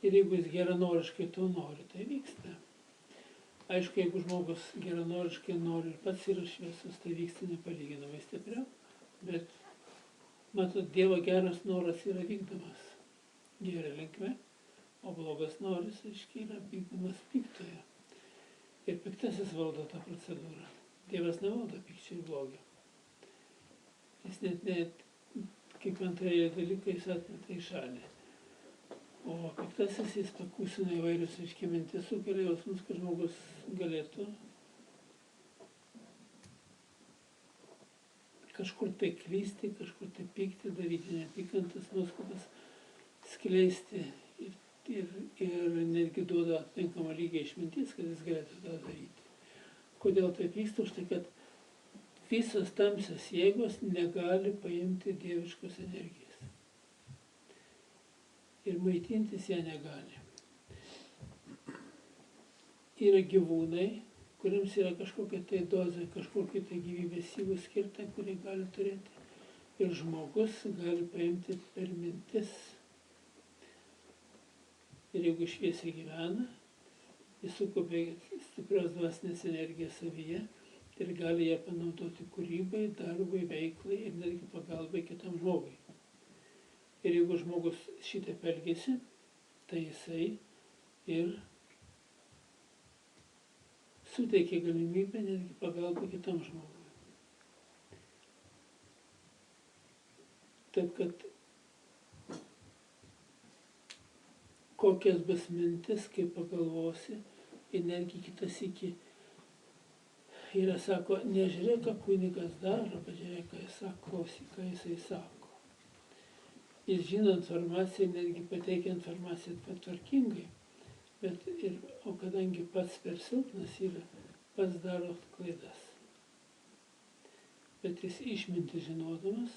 [SPEAKER 1] Ir jeigu jis geranoriškai to nori, tai vyksta. Aišku, jeigu žmogus geranoriškai nori ir pats yra šviesus, tai vyksta nepalyginamai stipriau, bet matot, Dievo geras noras yra vykdomas gera linkme, o blogas noras, aiškiai, yra vykdomas piktoje. Ir piktasis valdo tą procedūrą. Dievas nevaldo pykčio ir blogio. Jis net kaip antrieji dalykai jis atmeta į šalį. O piktasis jis pakūsina įvairius, aiškiai, mintis, sukelia jausmus, kad žmogus galėtų kažkur tai klysti, kažkur tai pykti, daryti neapykantas nuoskaudas, skleisti ir netgi duoda atitinkamą lygį išminties, kad jis galėtų tą daryti. Kodėl taip vyksta? Už tai, kad visos tamsios jėgos negali paimti dieviškos energijos. Ir maitintis ją negali. Yra gyvūnai, kuriems yra kažkokia tai dozė, kažkokia tai gyvybės jėgų skirta, kurį gali turėti. Ir žmogus gali paimti per mintis. Ir jeigu šviesiai gyvena, jis sukaupia stiprios dvasinės energijos savyje ir gali ją panaudoti kūrybai, darbui, veiklai ir netgi pagalbai kitam žmogui. Ir jeigu žmogus šitaip elgiasi, tai jisai ir suteikia galimybę netgi pagalbą kitam žmogui. Taip, kad kokias bus mintis, kaip pagalvosi, ir netgi kitas iki yra, sako, nežiūrėk, ką kunigas daro, bet žiūrėk, ką jis sako, klausyk, ką jisai sako. Jis žino informaciją, netgi pateikia informaciją patvarkingai. O kadangi pats per silpnas yra, pats daro klaidas. Bet jis išminti žinodamas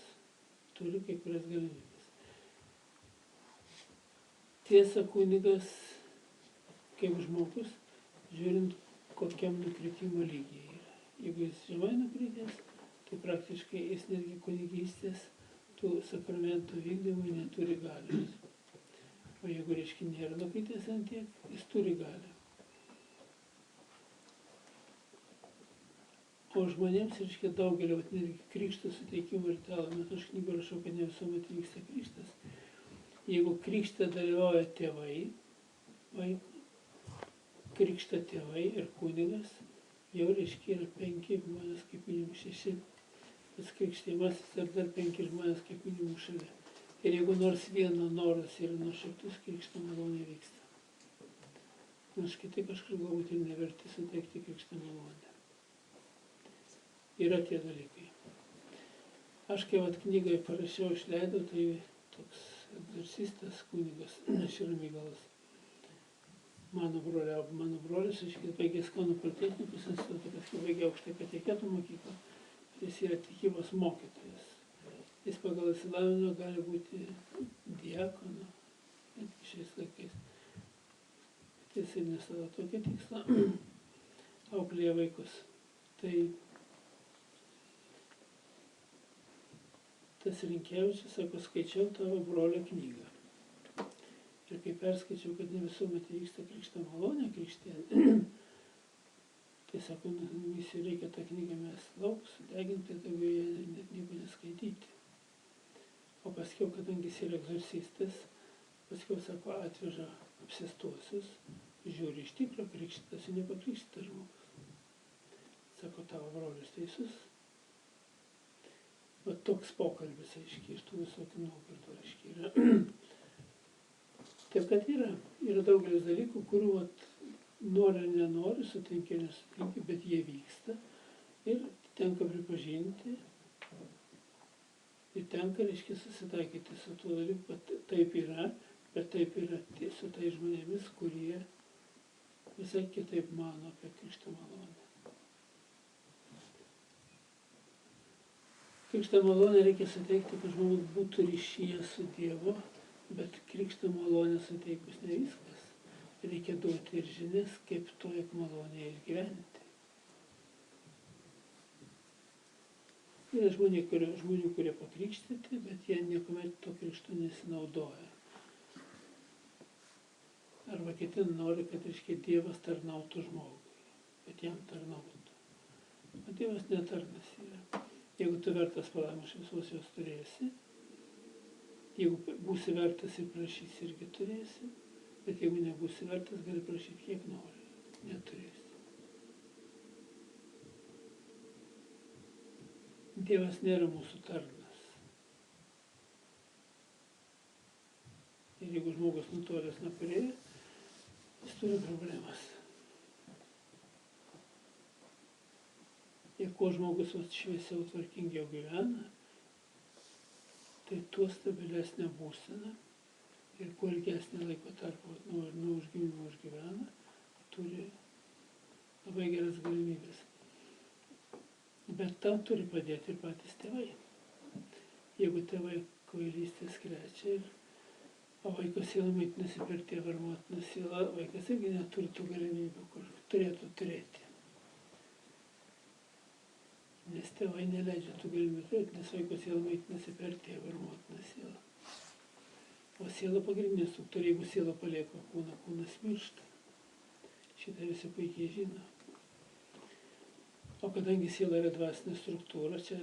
[SPEAKER 1] turi kai kurias galimybės. Tiesa, kunigas, kaip žmogus, žiūrint, kokiam nukritimo lygiai yra. Jeigu jis žemai nukritęs, tai praktiškai jis netgi kunigystės tų sakramentų vykdymui neturi galios. O jeigu, reiškia, nėra nukritęs ant tiek, jis turi galią. O žmonėms, reiškia, daugelio, netgi krikšto suteikimo ritualų metu, aš knygą rašau, kad ne visuomet vyksta krikštas. Jeigu krikšte dalyvauja tėvai, krikšto tėvai ir kunigas, jau, reiškia, yra 5 žmonės, kaip minimum 6, pats krikštimasis ir dar 5 žmonės, kaip minimum šalia. Ir jeigu nors vieno noras yra nuoširdus, krikšto malonė vyksta. Nors kiti kažkur galbūt ir neverti suteikti krikšto malonę. Yra tie dalykai. Aš kai knygai parašiau, išleidau, tai toks egzorcistas kunigas Širmygalas. Mano brolis, aiškiai, baigęs Kauno politechnikos institutą, paskui baigė aukštąją katechetų mokyklą. Jis yra tikybos mokytojas. Jis pagal išsilavinimą gali būti diakonu, šiais laikais. Bet jisai nesavo tokį tikslą, auklėja vaikus. Tai tas Rinkevičius, sako, skaičiau tavo brolio knygą. Ir kai perskaičiau, kad ne visuomet vyksta krikšto malonė krikštėje, tai sako, misijų reikia tą knygą mes lauk, sudeginti, daugiau jie net nieko neskaityti. O paskiau, kadangi jis yra egzorcistas, paskiau, sako, atveža apsėstuosius Žiūri iš tikro, krikštytas ir nepakrikštytas žmogus. Sako, tavo brolis teisus. Va toks pokalbis, aiškiai, iš tų visokių nuogirdų, aiškiai, yra. Taip, kad yra daugelis dalykų, kurių nori ar nenori, sutinki ir nesutinki, bet jie vyksta. Ir tenka pripažinti, ir tenka, reiškia, susitaikyti su tuo dalyku, kad taip yra, bet taip yra su tai žmonėmis, kurie visai kitaip mano apie krikšto malonę. Krikšto malonę reikia suteikti, kad žmogus būtų ryšyje su Dievu, bet krikšto malonę suteikus ne viskas. Reikia duoti ir žinias, kaip toje malonėje išgyventi. Yra žmonių, kurie pakrikštyti, bet jie niekuomet to krikšto nesinaudoja. Arba kiti nori, kad, reiškia, Dievas tarnautų žmogui, kad jam tarnautų. O Dievas netarnas yra. Jeigu tu vertas palaimos visos jos turėsi, jeigu būsi vertas ir prašysi, irgi turėsi, bet jeigu nebūsi vertas, gali prašyti kiek nori, neturėsi. Dievas nėra mūsų tarnas. Ir jeigu žmogus nutolęs nuo kūrėjo, jis turi problemas. Ir kuo žmogus šviesiau, tvarkingiau gyvena, tai tuo stabilesnė būsena ir kuo ilgesnį laiko tarpą nuo užgimimo užgyvena, turi labai geras galimybės. Bet tam turi padėti ir patys tėvai. Jeigu tėvai kvailystės krečia, o vaiko siela maitinasi per tėvą ar motinos sielą, vaikas irgi neturi tų galimybių, kur turėtų turėti. Nes tėvai neleidžia tų galimybių turėti, nes vaiko siela maitinasi per tėvą ar motinos sielą. O siela pagrindinė struktūra, jeigu siela palieka kūną, kūnas miršta. Šitą visi puikiai žino. O kadangi siela yra dvasinė struktūra, čia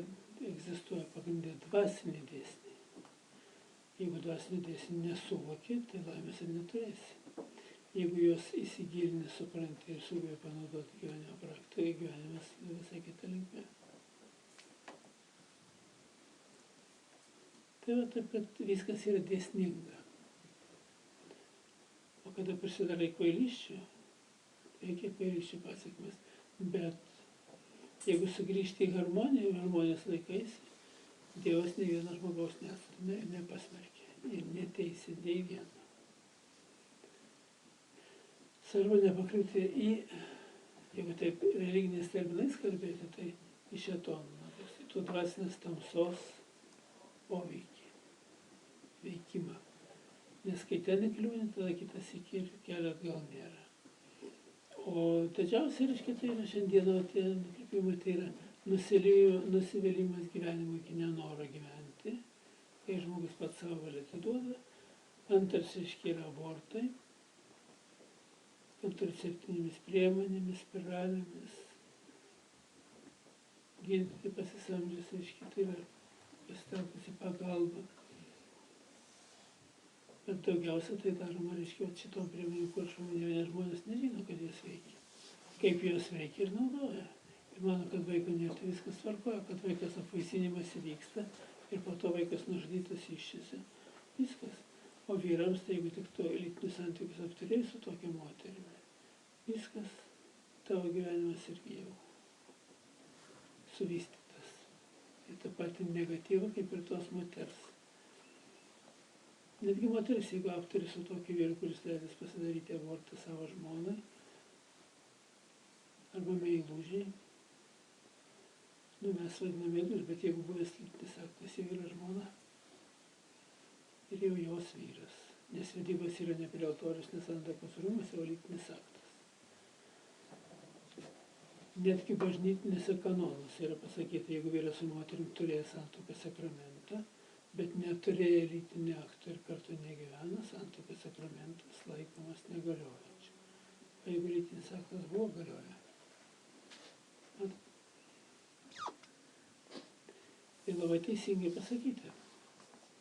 [SPEAKER 1] egzistuoja pagrindinė dvasinė dėsniai. Jeigu dvasinė dėsniai nesuvoki, tai laimės ir neturėsi. Jeigu jos įsigilini, supranti ir sugebėji panaudoti gyvenimo praktikoje, gyvenimas visai kita linkme. Tai va taip, kad viskas yra dėsninga. O kada prisidarai kvailysčių, reikia kvailysčių pasekmes. Bet jeigu sugrįžti į harmoniją, harmonijos laikaisi, Dievas nei vieno žmogaus nestumia ir nepasmerkia ir neteisia nei vieno. Svarbu nepakliūti į, jeigu taip religiniais terminais kalbėti, tai į šėtoną, į tų dvasinės tamsos poveikį, veikimą. Nes kai ten įkliūni, tada kitas iki ir kelio atgal nėra. O didžiausia, reiškia, tai yra šiandieną tie nukrypimai, tai yra nusivylimas gyvenimu iki nenoro gyventi, kai žmogus pats savo valią atiduoda. Antras, reiškia, yra abortai, kontraceptinėmis priemonėmis, spiralėmis, gydyti pasisamdžius, reiškia, tai yra pasitelkusi pagalba. Bet daugiausia tai daroma, reiškia, šitom priemonėm, kur žmonės nežino, kad jos veikia. Kaip jos veikia ir naudoja. Ir mano, kad vaiko nėra, tai viskas tvarkoja, kad vaikas apvaisinimas įvyksta ir po to vaikas nužudytas iščiasi. Viskas. O vyrams, tai jeigu tik to lytinius santykius apturėjai su tokia moterimi, viskas, tavo gyvenimas irgi jau suvystytas. Ir tą patį negatyvą, kaip ir tos moters. Netgi moteris, jeigu aptari su tokiu vyru, kuris leidęs pasidaryti abortą savo žmonai, arba meilužiai, mes vadiname meilužiai, bet jeigu buvęs lytinis aktas, jau yra žmona ir jau jos vyras. Nes vedybos yra ne prie altorius, nes santuokos rūmuose, o lytinis aktas. Netgi bažnytinėse kanonuose yra pasakyta, jeigu vyras su moterim turėjo santuokos sakramentą, bet neturėjo lytinį aktą ir kartu negyvena, santuokos sakramentas laikomas negaliojančiu. O jeigu lytinis aktas buvo, galioja. Tai labai teisingai pasakyti.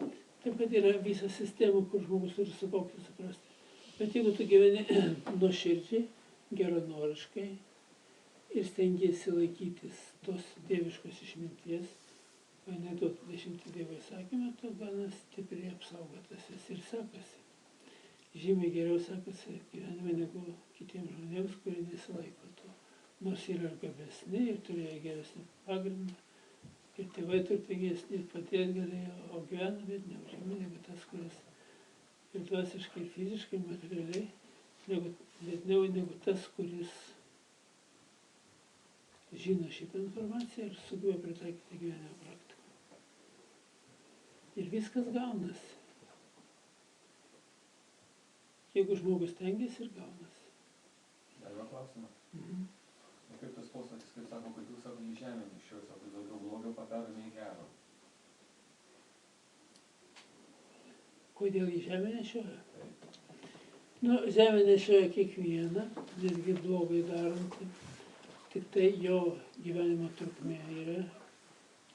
[SPEAKER 1] Taip, kad yra visa sistema, kur žmogus turi suvokti, suprasti. Bet jeigu tu gyveni nuoširdžiai, geranoriškai ir stengiesi laikytis tos dieviškos išminties, o jinai duota 10 Dievo įsakymą, tu gana stipriai apsaugotas esi ir sekasi. Žymiai geriau sekasi gyvenime negu kitiems žmonėms, kurie nesilaiko to. Nors yra ir gabesni, ir turėjo geresnį pagrindą, ir tėvai turtingesni, ir paties galėjo, o gyvena biedniau, žymiai negu tas, kuris ir dvasiškai, ir fiziškai, materialiai, biedniau negu tas, kuris žino šitą informaciją ir sugeba pritaikyti gyvenimo praktiką. Ir viskas gaunasi. Jeigu žmogus tengiasi, ir gaunasi.
[SPEAKER 5] Dar vieną klausimą. O kaip tas posakis, kaip sako, kad jūs sako, į žemę nešioja, sako, daugiau blogio padarome į gerą.
[SPEAKER 1] Kodėl į žemę nešioja? Nu, žemę nešioja kiekvieną, netgi blogai darantį. Tik tai jo gyvenimo trukmė yra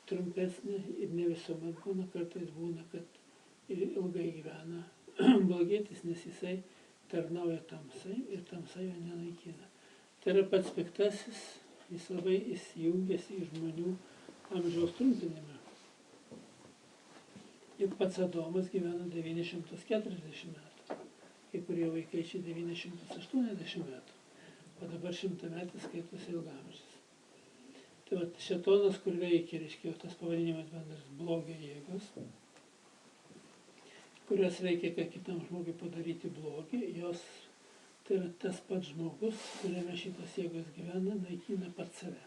[SPEAKER 1] trumpesnė ir ne visuomet būna, kartais būna, kad ir ilgai gyvena blogietis, nes jisai tarnauja tamsai ir tamsa jo nenaikina. Tai yra pats piktasis, jis labai įsijungęs į žmonių amžiaus trumpinimą. Juk pats Adomas gyveno 940 metų, kai kurie vaikai čia 980 metų. O dabar 100-metis skaitosi ilgamžis. Tai vat šėtonas, kur veikia, reiškia, tas pavadinimas bendras blogio jėgos, kurios veikia, kad kitam žmogui padaryti blogį, jos, tai yra tas pats žmogus, kuriame šitas jėgos gyvena, naikina pats save.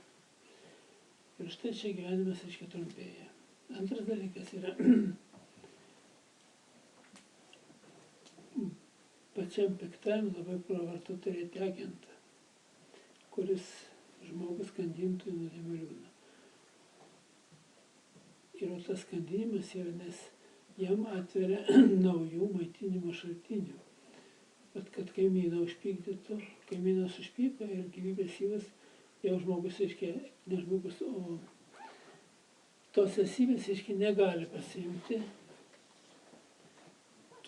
[SPEAKER 1] Ir štai čia gyvenimas, reiškia, trumpėja. Antras dalykas yra pačiam piktam labai pravartu turėti agentą, kuris žmogus skandintų į nuodėmių liūną. Ir tas skandinimas yra, nes jam atveria naujų maitinimo šaltinių. Bet kad kaimyną užpykdytų, kaimynas užpyko ir gyvybės įvas, jau žmogus, reiškia, ne žmogus, o tos esybės, reiškia, negali pasiimti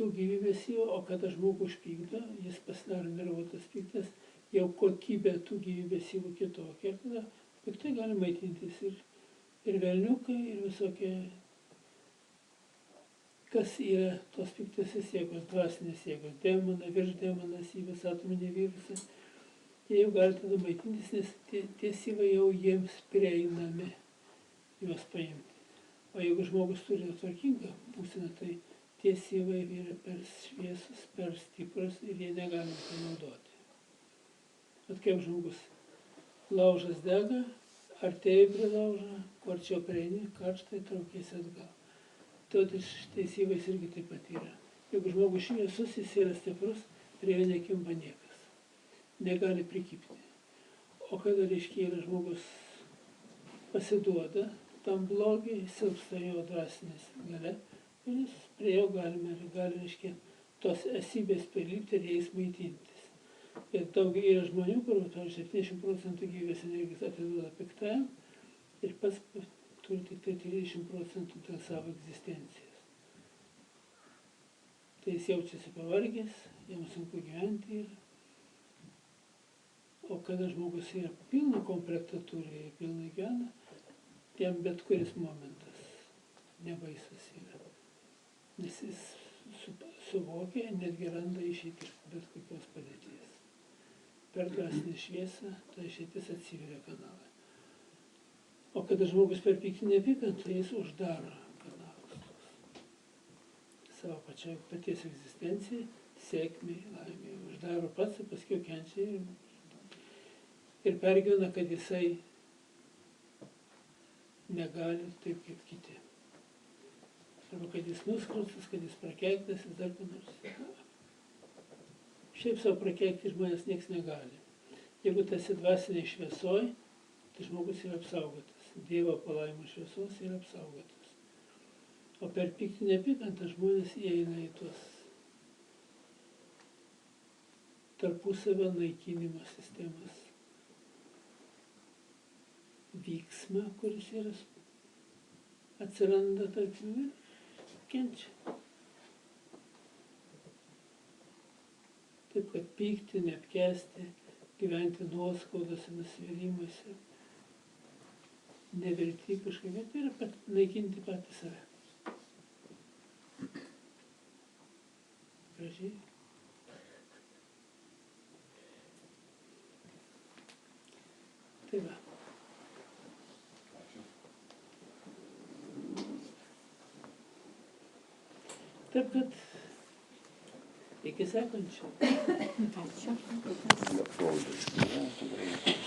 [SPEAKER 1] tų gyvybės įvų, o kada žmogų užpykdo, jis pasidaro nervuotas piktas, jau kokybė tų gyvybės įvų kitokia, tada piktai gali maitintis ir velniukai, ir visokie, kas yra tos piktasis jėgos, dvasinės jėgos, demonai, viršdemonas, įvas, atominė virusas, jie jau gali tada maitintis, nes tie syvai jau jiems prieinami juos paimti. O jeigu žmogus turi tvarkingą būseną, tai tie syvai yra per šviesus, per stiprus ir jie negali panaudoti. Bet kaip žmogus, laužas dega, artėja prie laužą, kuo arčiau prieini, karštai traukiasi atgal. Tai šitais įvais irgi taip pat yra. Jeigu žmogus šviesus, jis yra stiprus, prie jo nekimba niekas. Negali prikipti. O kada, reiškia, yra žmogus pasiduoda tam blogiai, silpsta jo dvasinės galia, ir jis prie jo gali, reiškia, tos esybės prilipti ir jais maitintis. Ir daug yra žmonių, kur 70% gyvybės energijos atiduoda piktajam ir pats turi tik tai 30% dėl savo egzistencijos. Tai jis jaučiasi pavargęs, jam sunku gyventi ir. O kada žmogus yra pilną komplektą turi ir pilnai gyvena, jam bet kuris momentas nebaisus yra. Nes jis suvokia, netgi randa išeitį iš bet kokios padėties. Per dvasinę šviesą ta išeitis atsiveria kanalą. O kada žmogus per piktinę neapykantą, jis uždaro kanalus. Savo paties egzistencijai, sėkmei, laimei. Uždaro pats, paskui kenčia ir pergyvena, kad jisai negali taip kaip kiti. Arba kad jis nuskriaustas, kad jis prakeiktas, jis dar ką nors. Šiaip savo prakeikti žmonės nieks negali. Jeigu tu esi dvasiniai šviesoj, tai žmogus yra apsaugotas. Dievo palaimų šviesos yra apsaugotas. O per piktinę neapykantą žmonės įeina į tuos tarpusavio naikinimo sistemas vyksmą, kuris yra atsiranda tarp jų ir kenčia. Taip, kad pykti, neapkęsti, gyventi nuoskaudose, nusivylimuose, nevilti kažkaip, tai yra naikinti patį save. Gražiai. Tai va.
[SPEAKER 5] Ačiū.
[SPEAKER 1] Taip, kad iki sekančio.
[SPEAKER 4] Ačiū.
[SPEAKER 2] Aplausos. Ne, tikrai.